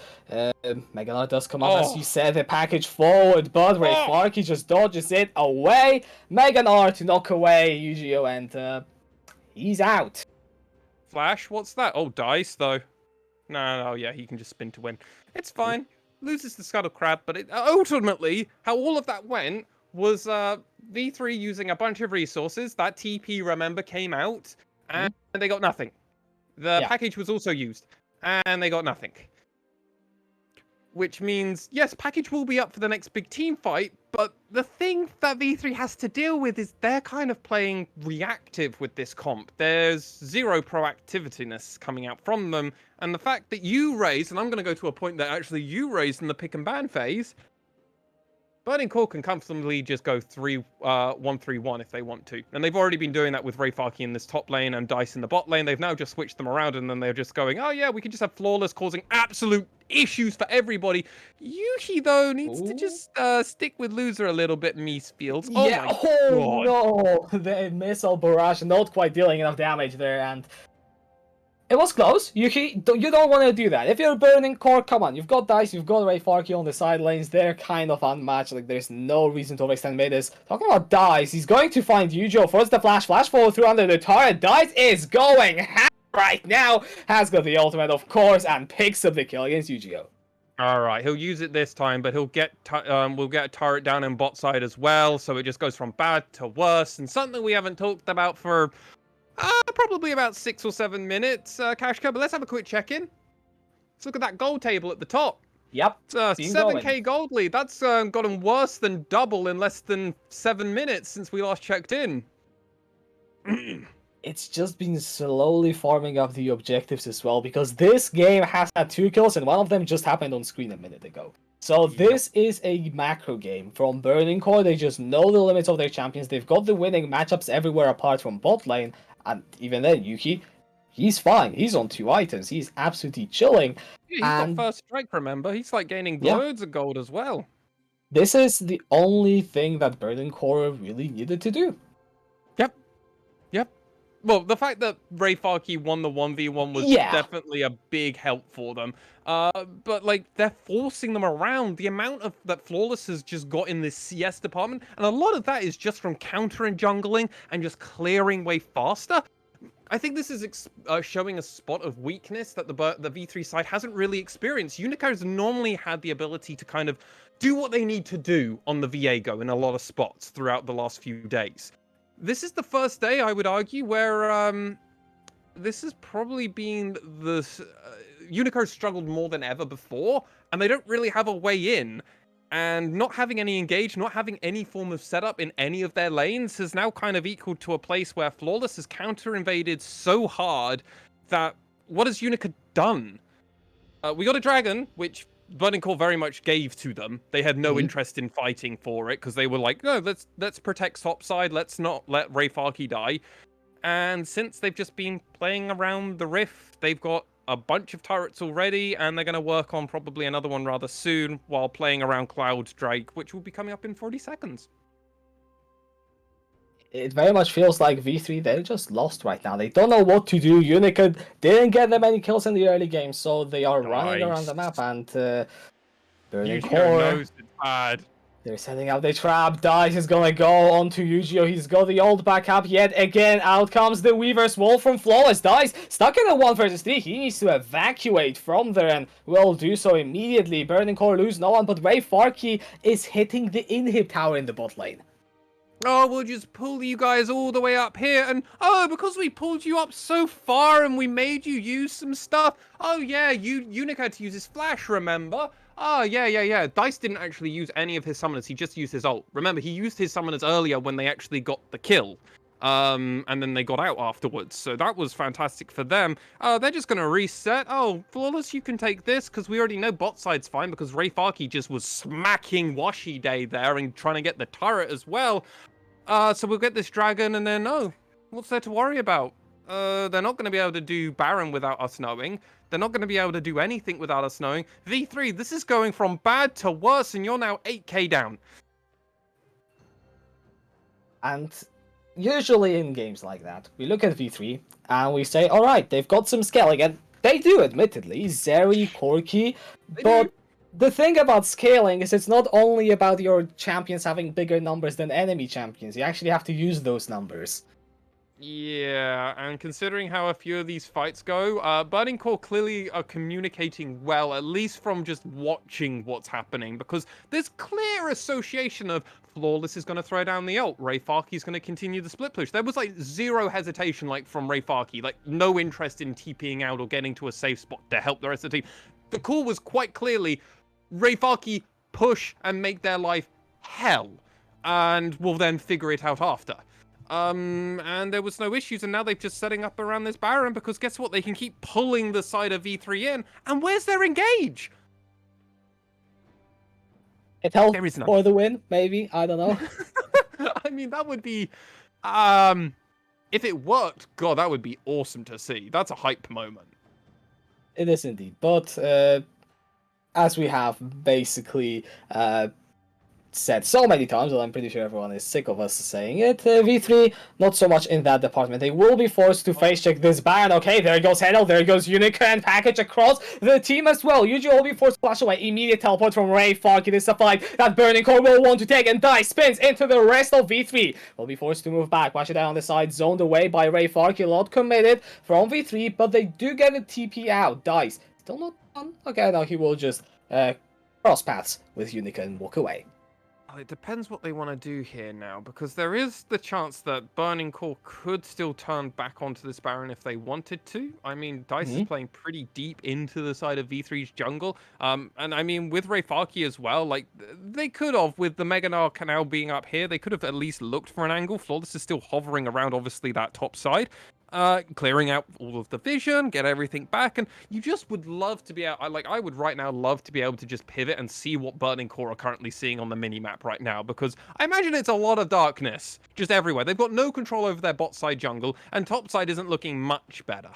Mega Gnar does come up, as you said, the package forward, but Ray Farkey just dodges it away. Mega Gnar to knock away Yu-Gi-Oh! And he's out. Flash? What's that? Oh, Dice, though. No, yeah, he can just spin to win. It's fine. Loses the Scuttle Crab, but ultimately, how all of that went was V3 using a bunch of resources. That TP, remember, came out, and they got nothing. The package was also used, and they got nothing. Which means, yes, package will be up for the next big team fight, but the thing that V3 has to deal with is they're kind of playing reactive with this comp. There's zero proactiveness coming out from them, and the fact that you raised, and I'm going to go to a point that actually you raised in the pick and ban phase, Burning Core can comfortably just go 1-3-1 if they want to. And they've already been doing that with Rayfarki in this top lane and Dice in the bot lane. They've now just switched them around, and then they're just going, oh yeah, we can just have Flawless causing absolute issues for everybody. Yuhi, though, needs to just stick with Loser a little bit, Mies feels. Oh yeah, my God. No! The missile barrage not quite dealing enough damage there, and it was close. You don't want to do that. If you're Burning Core, come on. You've got Dice, you've got Rayfarki on the side lanes. They're kind of unmatched. Like, there's no reason to overextend mid. Talking about Dice, he's going to find Yujo. Force the flash follow through under the turret. Dice is going ham right now. Has got the ultimate, of course, and picks up the kill against Yu-Gi-Oh! All right, he'll use it this time, but we'll get a turret down in bot side as well, so it just goes from bad to worse, and something we haven't talked about for probably about 6 or 7 minutes, Kashka, but let's have a quick check-in. Let's look at that gold table at the top. Yep. It's 7k gold lead. That's gotten worse than double in less than 7 minutes since we last checked in. It's just been slowly farming up the objectives as well, because this game has had 2 kills, and one of them just happened on screen a minute ago. So this is a macro game from Burning Core. They just know the limits of their champions. They've got the winning matchups everywhere apart from bot lane, and even then, Yuki, he's fine. He's on 2 items. He's absolutely chilling. Yeah, he's got first strike, remember? He's like gaining loads of gold as well. This is the only thing that Burning Core really needed to do. Yep. Well, the fact that Rayfarki won the 1v1 was definitely a big help for them. But, like, they're forcing them around. The amount of that Flawless has just got in this CS department, and a lot of that is just from countering jungling and just clearing way faster. I think this is showing a spot of weakness that the V3 side hasn't really experienced. Unicorn's normally had the ability to kind of do what they need to do on the Viego in a lot of spots throughout the last few days. This is the first day, I would argue, where this has probably been the... Unicorn struggled more than ever before, and they don't really have a way in. And not having any engage, not having any form of setup in any of their lanes has now kind of equaled to a place where Flawless has counter-invaded so hard that what has Unica done? We got a dragon, which Burning Core very much gave to them. They had no interest in fighting for it, because they were like, no, let's protect topside, let's not let Rayfarki die. And since they've just been playing around the Rift, they've got a bunch of turrets already, and they're going to work on probably another one rather soon while playing around Cloud Drake, which will be coming up in 40 seconds. It very much feels like V3, they're just lost right now. They don't know what to do. Unica didn't get them any kills in the early game, so they are running around the map, and Burning Core knows it's bad. They're setting out the trap. Dice is gonna go onto Yu-Gi-Oh! He's got the old backup yet again. Out comes the Weaver's Wall from Flawless. Dice stuck in a 1 versus 3. He needs to evacuate from there, and will do so immediately. Burning Core lose no one, but Rayfarki is hitting the inhib tower in the bot lane. Oh, we'll just pull you guys all the way up here, and oh, because we pulled you up so far and we made you use some stuff. Oh yeah, Unica had to use his flash, remember? Oh, yeah. Dice didn't actually use any of his summoners. He just used his ult. Remember, he used his summoners earlier when they actually got the kill. And then they got out afterwards. So that was fantastic for them. They're just going to reset. Oh, Flawless, you can take this, because we already know bot side's fine, because Rayfarki just was smacking Washi Day there and trying to get the turret as well. So we'll get this dragon, and then, oh, what's there to worry about? They're not going to be able to do Baron without us knowing. They're not going to be able to do anything without us knowing. V3, this is going from bad to worse, and you're now 8k down. And usually in games like that, we look at V3, and we say, alright, they've got some scaling, and they do, admittedly. Zeri, Corki, but the thing about scaling is it's not only about your champions having bigger numbers than enemy champions. You actually have to use those numbers. Yeah, and considering how a few of these fights go, Burning Core clearly are communicating well, at least from just watching what's happening, because there's clear association of Flawless is going to throw down the ult, Rayfarki is going to continue the split push. There was like zero hesitation like from Rayfarki, like no interest in TPing out or getting to a safe spot to help the rest of the team. The call was quite clearly Rayfarki push and make their life hell, and we'll then figure it out after. And there was no issues, and now they're just setting up around this Baron, because guess what? They can keep pulling the side of V3 in, and where's their engage? It helped There is none. for the win, maybe. I don't know. I mean, that would be, if it worked, God, that would be awesome to see. That's a hype moment. It is indeed. But as we have basically said so many times, and I'm pretty sure everyone is sick of us saying it, V3, not so much in that department. They will be forced to face check this Baron. Okay, there goes Hedel, there goes Unica, and package across the team as well. Yuji will be forced to flash away. Immediate teleport from Ray Fark. It is a fight that Burning Core will want to take, and Dice spins into the rest of V3. Will be forced to move back. Watch it down on the side, zoned away by Ray Fark. A lot committed from V3, but they do get a TP out. Dice, still not done. Okay, now he will just cross paths with Unica and walk away. It depends what they want to do here now, because there is the chance that Burning Core could still turn back onto this Baron if they wanted to. I mean, Dice is playing pretty deep into the side of V3's jungle. And I mean, with Rayfarki as well, like, they could have, with the Meganar Canal being up here, they could have at least looked for an angle. Flawless is still hovering around, obviously, that top side. Clearing out all of the vision, get everything back, and you just would love to be able, I would right now love to be able to just pivot and see what Burning Core are currently seeing on the mini-map right now, because I imagine it's a lot of darkness just everywhere. They've got no control over their bot side jungle, and top side isn't looking much better.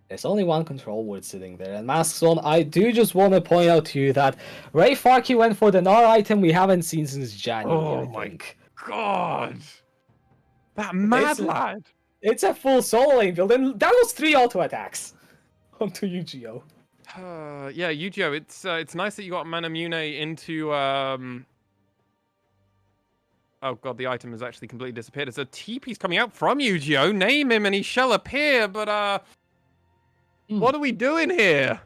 There's only one control word sitting there, and Masks on, I do just want to point out to you that Ray Farky went for the Gnar item we haven't seen since January, I think. God! That mad lad! It's a full solo lane build, and that was 3 auto attacks onto Yu-Gi-Oh! Yeah, Yu-Gi-Oh! It's nice that you got Manamune into oh god, the item has actually completely disappeared. There's a TP's coming out from Yu-Gi-Oh! Name him and he shall appear, but what are we doing here?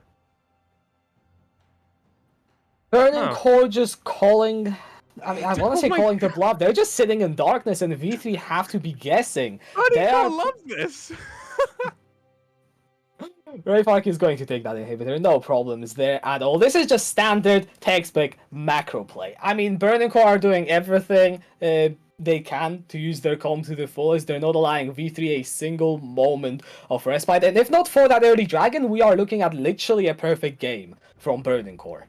Burning Core just calling... I mean, I want to say calling the bluff. They're just sitting in darkness, and V3 have to be guessing. I love this. Rayfark is going to take that inhibitor, no problems there at all. This is just standard textbook macro play. I mean, Burning Core are doing everything they can to use their comp to the fullest. They're not allowing V3 a single moment of respite, and if not for that early dragon, we are looking at literally a perfect game from Burning Core.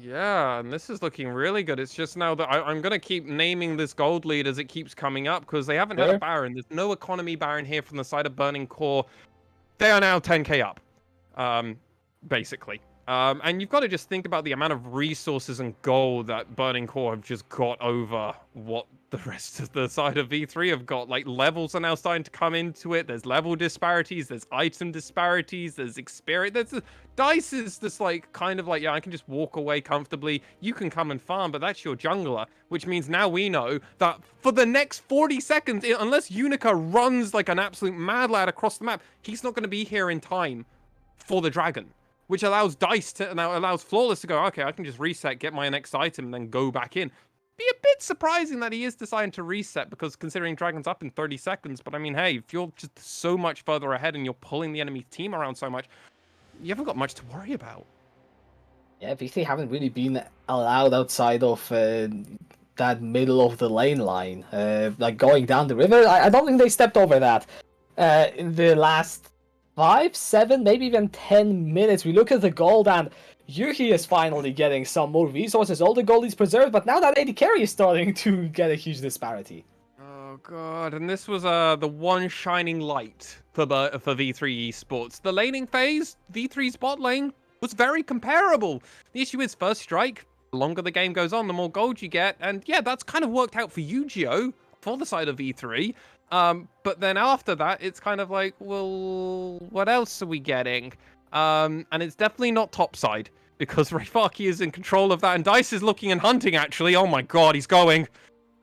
Yeah, and this is looking really good. It's just now that I'm going to keep naming this gold lead as it keeps coming up, because they haven't had a Baron. There's no economy Baron here from the side of Burning Core. They are now 10k up, basically. And you've got to just think about the amount of resources and gold that Burning Core have just got over what the rest of the side of V3 have got. Like, levels are now starting to come into it. There's level disparities, there's item disparities, there's experience. Dice is just like, kind of like, yeah, I can just walk away comfortably. You can come and farm, but that's your jungler. Which means now we know that for the next 40 seconds, unless Unica runs like an absolute mad lad across the map, he's not going to be here in time for the dragon. Which allows Dice to, now allows Flawless to go, okay, I can just reset, get my next item, and then go back in. Be a bit surprising that he is deciding to reset, because considering Dragon's up in 30 seconds, but I mean, hey, if you're just so much further ahead and you're pulling the enemy team around so much, you haven't got much to worry about. Yeah, V3 haven't really been allowed outside of that middle of the lane line. Like going down the river, I don't think they stepped over that in the last 5, 7, maybe even 10 minutes. We look at the gold, and Yuki is finally getting some more resources. All the gold is preserved, but now that AD carry is starting to get a huge disparity. Oh god, and this was the one shining light for V3 Esports. The laning phase, V3's bot lane, was very comparable. The issue is first strike, the longer the game goes on, the more gold you get, and yeah, that's kind of worked out for Yu-Gi-Oh! For the side of V3. But then after that, it's kind of like, well, what else are we getting? And it's definitely not topside, because Rayfarki is in control of that, and Dice is looking and hunting, actually. Oh my god, he's going.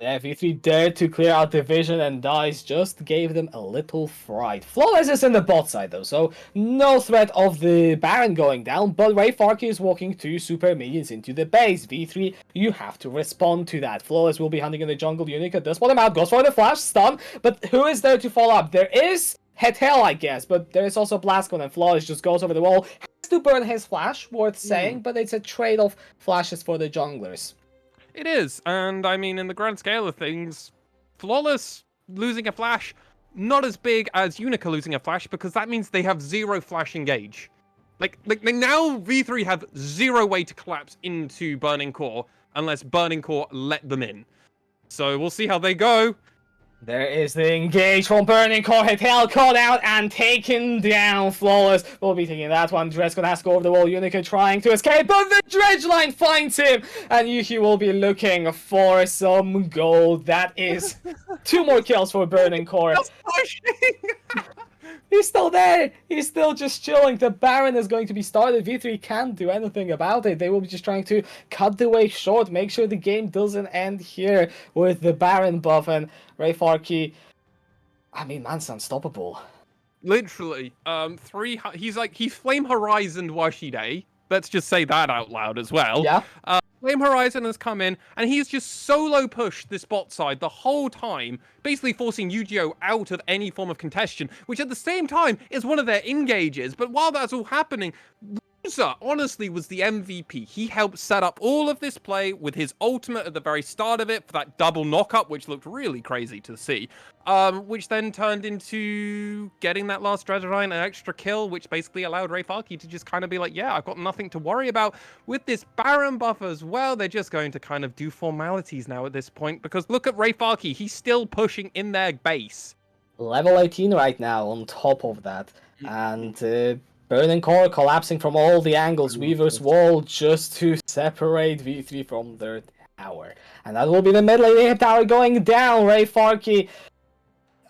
Yeah, V3 dared to clear out the vision, and Dice just gave them a little fright. Flawless is in the bot side, though, so no threat of the Baron going down, but Rayfarki is walking 2 super minions into the base. V3, you have to respond to that. Flawless will be hunting in the jungle. Unica does spot him out, goes for the flash, stun, but who is there to follow up? There is Hetel, I guess, but there is also Blaskon, and Flawless just goes over the wall. Has to burn his flash, worth saying, but it's a trade of flashes for the junglers. It is, and I mean, in the grand scale of things, Flawless losing a flash, not as big as Unica losing a flash, because that means they have 0 flash engage. Like now V3 have 0 way to collapse into Burning Core, unless Burning Core let them in. So we'll see how they go. There is the engage from Burning Core, Hitel caught out and taken down. Flawless will be taking that one. Dredge gonna have to go over the wall. Unica trying to escape, but the Dredge line finds him, and Yuki will be looking for some gold. That is 2 more kills for Burning Core. He's still there. He's still just chilling. The Baron is going to be started. V3 can't do anything about it. They will be just trying to cut the wave short, make sure the game doesn't end here with the Baron buff. And Ray Farkey, I mean, man's unstoppable. Literally, he's Flame Horizon Washide. Let's just say that out loud as well. Yeah. Flame Horizon has come in, and he's just solo pushed this bot side the whole time, basically forcing Yu-Gi-Oh out of any form of contention, which at the same time is one of their engages. But while that's all happening, Loser honestly was the MVP. He helped set up all of this play with his ultimate at the very start of it for that double knockup, which looked really crazy to see. Which then turned into getting that last Dredgerine, an extra kill, which basically allowed Ray Farkey to just kind of be like, yeah, I've got nothing to worry about. With this Baron buff as well, they're just going to kind of do formalities now at this point, because look at Ray Farkey, he's still pushing in their base. Level 18 right now on top of that. And Burning Core collapsing from all the angles. Weaver's Wall just to separate V3 from their tower. And that will be the mid lane tower going down. Ray Farkey,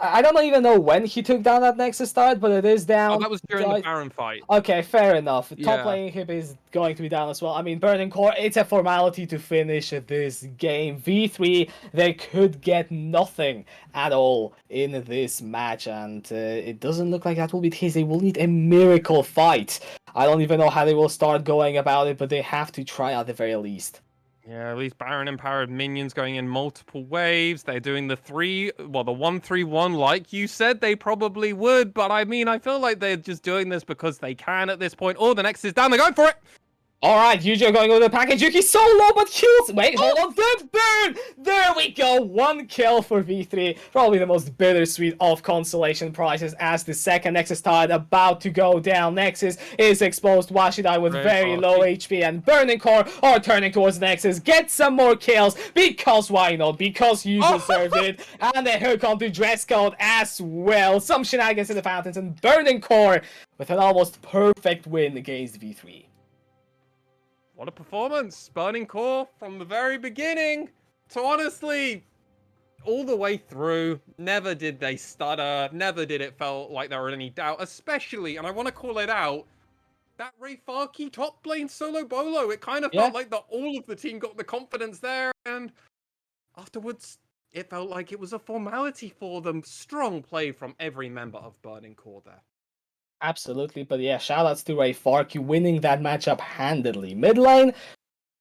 I don't even know when he took down that Nexus start, but it is down. Oh, that was during the Baron fight. Okay, fair enough. Yeah. Top lane hip is going to be down as well. I mean, Burning Core, it's a formality to finish this game. V3, they could get nothing at all in this match, and it doesn't look like that will be the case. They will need a miracle fight. I don't even know how they will start going about it, but they have to try at the very least. Yeah, at least Baron empowered minions going in multiple waves. They're doing the 1-3-1 like you said they probably would. But I mean, I feel like they're just doing this because they can at this point. Oh, the next is down. They're going for it. All right, Yu-Gi-Oh going over the package. Yuki so low, but kills. Wait, hold on. The burn. There we go. 1 kill for V3. Probably the most bittersweet of consolation prizes as the second Nexus tide about to go down. Nexus is exposed. Washidai with very low HP, and Burning Core are turning towards Nexus. Get some more kills, because why not? Because you deserved it. And they hook onto dress code as well. Some shenanigans in the fountains, and Burning Core with an almost perfect win against V3. What a performance! Burning Core from the very beginning to honestly all the way through. Never did they stutter. Never did it felt like there were any doubt. Especially, and I want to call it out, that Ray Farkey top lane solo bolo. It kind of felt like all of the team got the confidence there, and afterwards it felt like it was a formality for them. Strong play from every member of Burning Core there. Absolutely, but yeah, shoutouts to Ray Farkey winning that matchup handedly. Mid lane,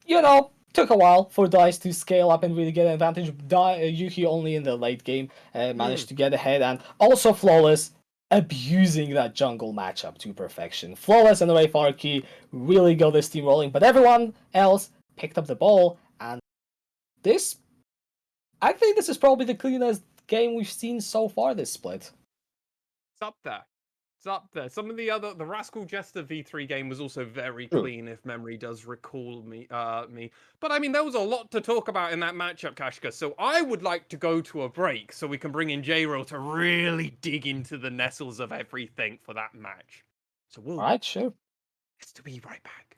you know, took a while for DICE to scale up and really get an advantage. Yuki only in the late game managed to get ahead, and also Flawless abusing that jungle matchup to perfection. Flawless and Ray Farkey really got this team rolling, but everyone else picked up the ball, and I think this is probably the cleanest game we've seen so far this split. It's up there. It's up there. Some of the Rascal Jester V3 game was also very clean, if memory does recall me. But I mean, there was a lot to talk about in that matchup, Kashka. So I would like to go to a break so we can bring in J-Roll to really dig into the nestles of everything for that match. So we'll... All right, sure. Let's be right back.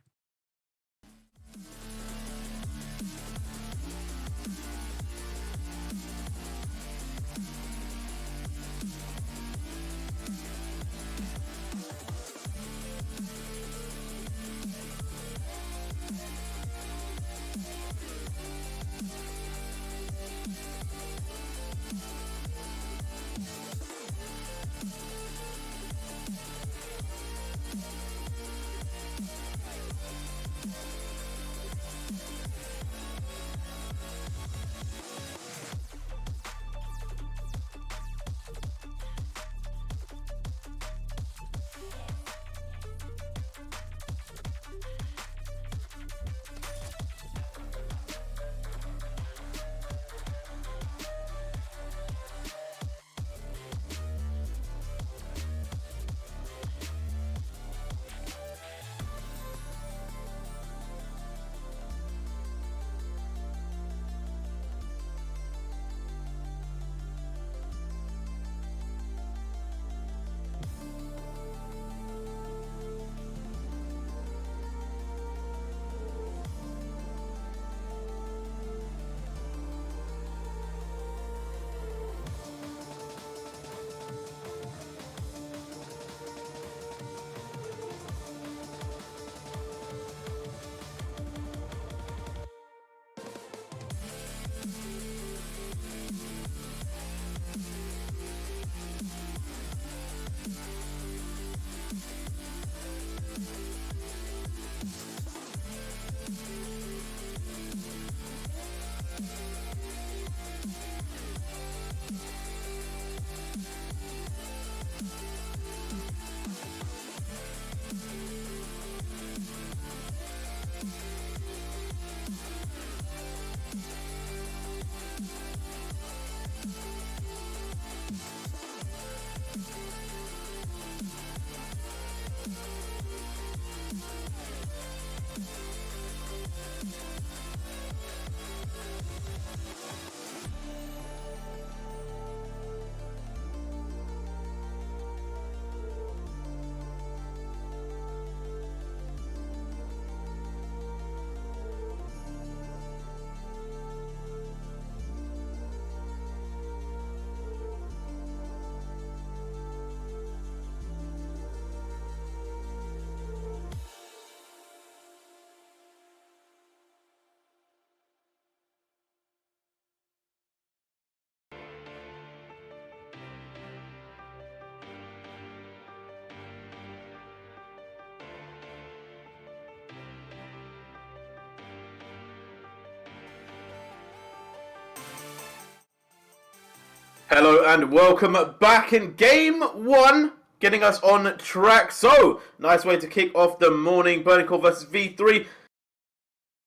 Hello and welcome back in game one, getting us on track. So, nice way to kick off the morning. Burning Core versus V3.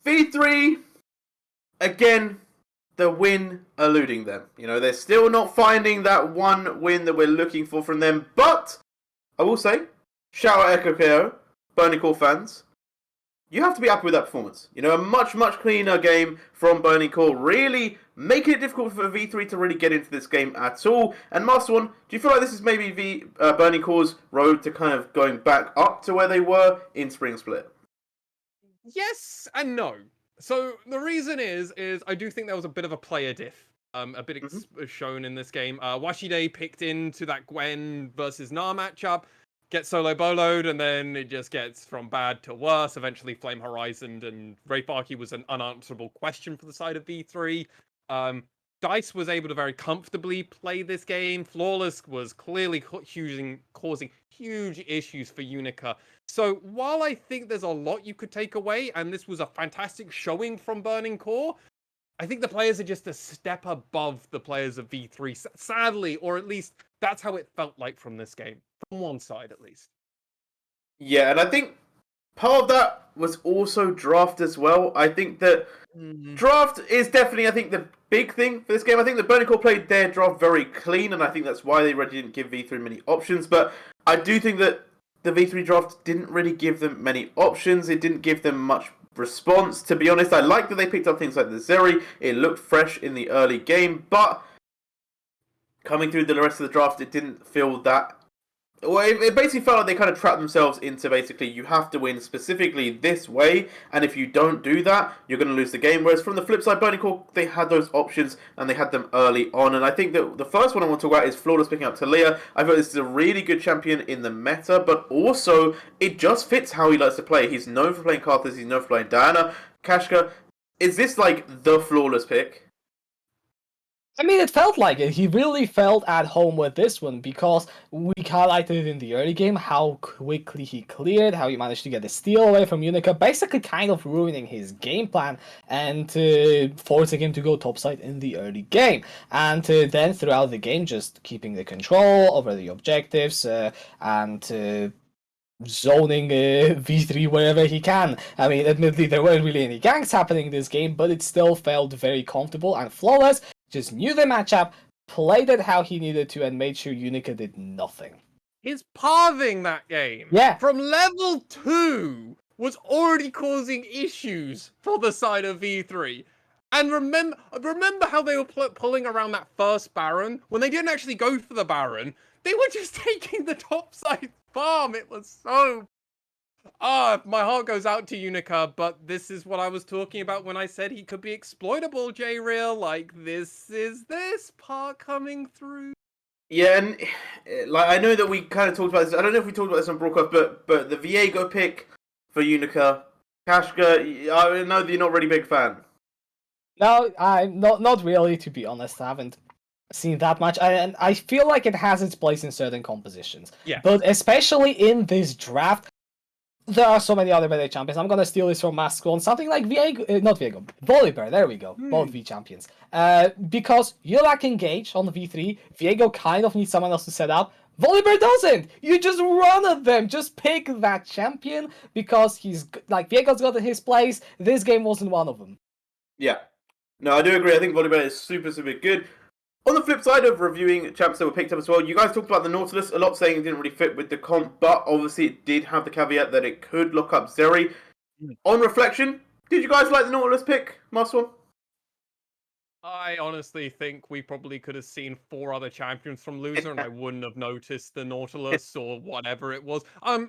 V3, again, the win eluding them. You know, they're still not finding that one win that we're looking for from them. But, I will say, shout out Echo KO, Burning Core fans. You have to be happy with that performance. You know, a much cleaner game from Burning Core, really making it difficult for V3 to really get into this game at all. And Master One, do you feel like this is maybe Burning Core's road to kind of going back up to where they were in Spring Split? Yes and no. So the reason is I do think there was a bit of a player diff. A bit shown in this game. Washide picked into that Gwen versus Gnar matchup, gets solo boloed, and then it just gets from bad to worse. Eventually, Flame Horizon and Wraithbarky was an unanswerable question for the side of V3. Dice was able to very comfortably play this game. Flawless was clearly causing huge issues for Unica. So while I think there's a lot you could take away, and this was a fantastic showing from Burning Core, I think the players are just a step above the players of V3, sadly, or at least that's how it felt like from this game, from one side at least. Yeah, and I think part of that was also draft as well. I think that draft is definitely, I think, the big thing for this game. I think that Burning Core played their draft very clean, and I think that's why they really didn't give V3 many options. But I do think that the V3 draft didn't really give them many options. It didn't give them much response. To be honest, I like that they picked up things like the Zeri. It looked fresh in the early game, but coming through the rest of the draft, it didn't feel that. Well, it basically felt like they kind of trapped themselves into basically you have to win specifically this way, and if you don't do that, you're going to lose the game. Whereas from the flip side, Burning Core, they had those options and they had them early on. And I think that the first one I want to talk about is Flawless picking up Talia. I feel this is a really good champion in the meta, but also it just fits how he likes to play. He's known for playing Karthus, he's known for playing Diana. Kashka, is this like the Flawless pick? I mean, it felt like it. He really felt at home with this one because we highlighted in the early game how quickly he cleared, how he managed to get the steal away from Unica, basically kind of ruining his game plan and forcing him to go topside in the early game. And then throughout the game, just keeping the control over the objectives and zoning V3 wherever he can. I mean, admittedly, there weren't really any ganks happening in this game, but it still felt very comfortable and Flawless. Just knew the matchup, played it how he needed to, and made sure Unica did nothing. His pathing that game from level 2 was already causing issues for the side of V3. And remember how they were pulling around that first Baron? When they didn't actually go for the Baron, they were just taking the topside farm. It was so... my heart goes out to Unica, but this is what I was talking about when I said he could be exploitable, J-Real. Like, this is this part coming through. Yeah, and like I know that we kind of talked about this. I don't know if we talked about this on broadcast, but the Viego pick for Unica, Kashka, I know that you're not really a big fan. No, I'm not really, to be honest. I haven't seen that much, and I feel like it has its place in certain compositions. Yeah. But especially in this draft, there are so many other better champions. I'm gonna steal this from Mascon. Something like Volibear. There we go. Both V champions. Because you lack engage on the V3. Viego kind of needs someone else to set up. Volibear doesn't. You just run at them. Just pick that champion because he's like Viego's got his place. This game wasn't one of them. Yeah. No, I do agree. I think Volibear is super good. On the flip side of reviewing champs that were picked up as well, you guys talked about the Nautilus a lot, saying it didn't really fit with the comp, but obviously it did have the caveat that it could lock up Zeri. On reflection, did you guys like the Nautilus pick, Master One? I honestly think we probably could have seen 4 other champions from Loser, and I wouldn't have noticed the Nautilus or whatever it was.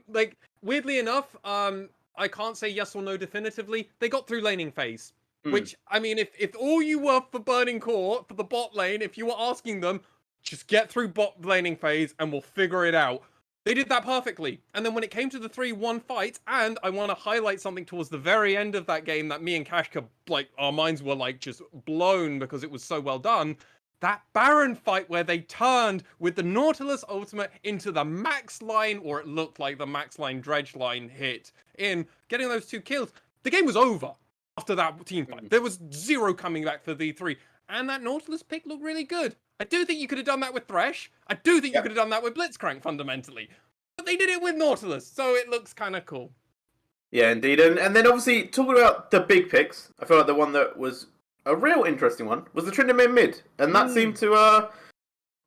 Like, weirdly enough, I can't say yes or no definitively. They got through laning phase. Which, I mean, if all you were for Burning Core, for the bot lane, if you were asking them, just get through bot laning phase and we'll figure it out. They did that perfectly. And then when it came to the 3-1 fight, and I want to highlight something towards the very end of that game that me and Kashka, like, our minds were, like, just blown because it was so well done. That Baron fight where they turned with the Nautilus ultimate into the max line, or it looked like the max line dredge line hit in, getting those 2 kills. The game was over. After that team fight, there was 0 coming back for V3, and that Nautilus pick looked really good. I do think you could have done that with Thresh. I do think you could have done that with Blitzcrank, fundamentally. But they did it with Nautilus, so it looks kind of cool. Yeah, indeed. And then obviously, talking about the big picks, I feel like the one that was a real interesting one was the Tryndamere mid. And that seemed to...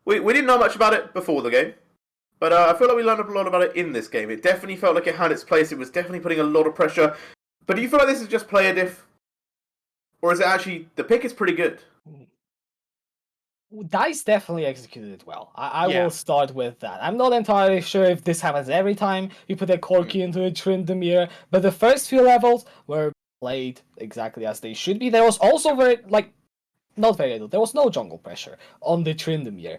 We didn't know much about it before the game. But I feel like we learned a lot about it in this game. It definitely felt like it had its place. It was definitely putting a lot of pressure. But do you feel like this is just player diff? Or is it actually... The pick is pretty good? DICE definitely executed it well. I will start with that. I'm not entirely sure if this happens every time you put a Corki into a Tryndamere, but the first few levels were played exactly as they should be. There was also not very little. There was no jungle pressure on the Tryndamere.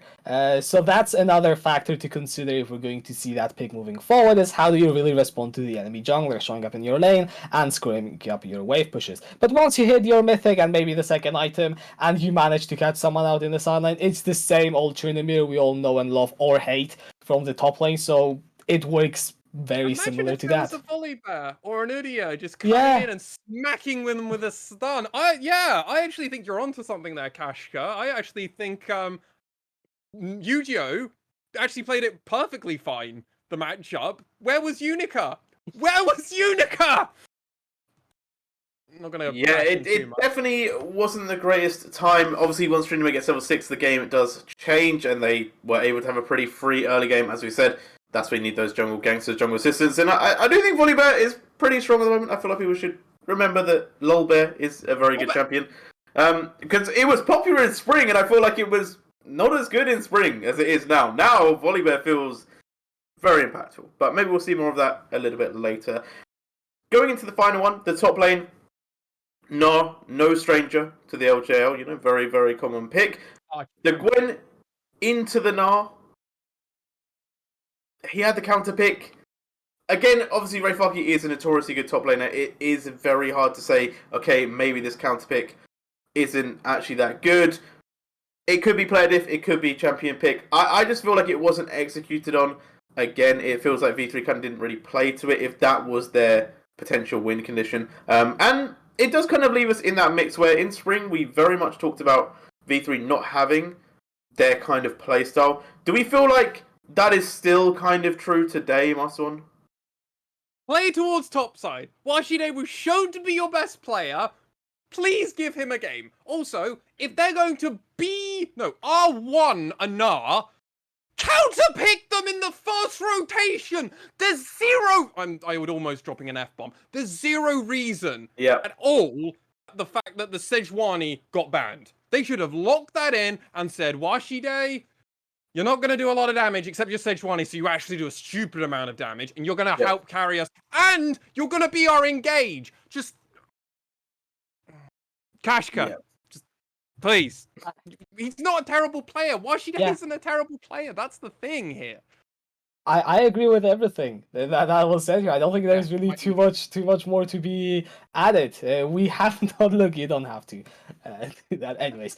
So that's another factor to consider if we're going to see that pick moving forward, is how do you really respond to the enemy jungler showing up in your lane and screwing up your wave pushes. But once you hit your mythic and maybe the second item and you manage to catch someone out in the sideline, it's the same old Tryndamere we all know and love or hate from the top lane, so it works very similar to that. Imagine if there was a volley bear or an Udyr just coming in and smacking them with a stun. I actually think you're onto something there, Kashka. I actually think Yu-Gi-Oh! Actually played it perfectly fine, the matchup. Where was Unica? Where was Unica? I'm not gonna it definitely wasn't the greatest time. Obviously, once Tryndamere gets level 6, the game does change, and they were able to have a pretty free early game, as we said. That's where you need those jungle gangsters, jungle assistants. And I do think Volibear is pretty strong at the moment. I feel like people should remember that Lolbear is a very good champion. Because it was popular in spring, and I feel like it was not as good in spring as it is now. Now, Volibear feels very impactful. But maybe we'll see more of that a little bit later. Going into the final one, the top lane. No stranger to the LJL. You know, very, very common pick. The Gwen into the Gnar. He had the counter pick. Again, obviously, Rayfaki is a notoriously good top laner. It is very hard to say, okay, maybe this counter pick isn't actually that good. It could be player diff, it could be champion pick. I just feel like it wasn't executed on. Again, it feels like V3 kind of didn't really play to it if that was their potential win condition. And it does kind of leave us in that mix where in spring we very much talked about V3 not having their kind of playstyle. Do we feel like that is still kind of true today, Mason? Play towards topside. Washide was shown to be your best player. Please give him a game. Also, if they're going to R1 a Gnar, counterpick them in the first rotation. There's zero... I would almost dropping an F-bomb. There's zero reason at all the fact that the Sejuani got banned. They should have locked that in and said, Washide, you're not going to do a lot of damage except your Sejuani, so you actually do a stupid amount of damage, and you're going to help carry us, and you're going to be our engage. Just... Kashka, just please. He's not a terrible player. Washide isn't a terrible player. That's the thing here. I agree with everything that was said here. I don't think there's really too much more to be added. We have not look. You don't have to. That anyways.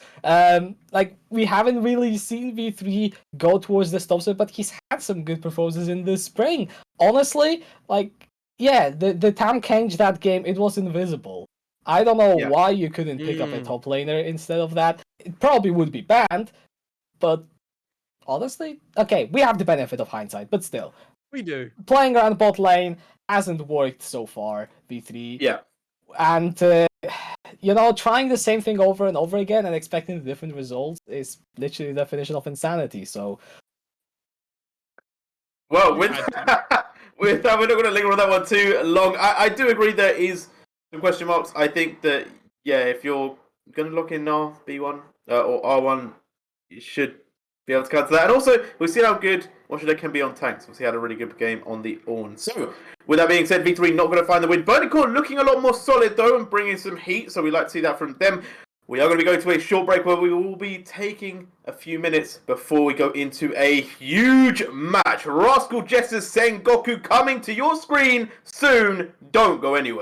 We haven't really seen V3 go towards the top set, but he's had some good performances in the spring. Honestly, the Tam Kench that game, it was invisible. I don't know why you couldn't pick up a top laner instead of that. It probably would be banned, but honestly, okay, we have the benefit of hindsight, but still. We do. Playing around bot lane hasn't worked so far, V3. Yeah. And, trying the same thing over and over again and expecting different results is literally the definition of insanity, so... Well, with that, we're not going to linger on that one too long. I do agree there is some question marks. I think that, if you're going to look in Gnar, B1, or R1, you should be able to counter that. And also, we'll see how good Washington can be on tanks. Obviously, had a really good game on the Ornn. So, with that being said, V3 not going to find the win. Burning Core looking a lot more solid, though, and bringing some heat. So, we like to see that from them. We are going to be going to a short break where we will be taking a few minutes before we go into a huge match. Rascal Jesters Sengoku coming to your screen soon. Don't go anywhere.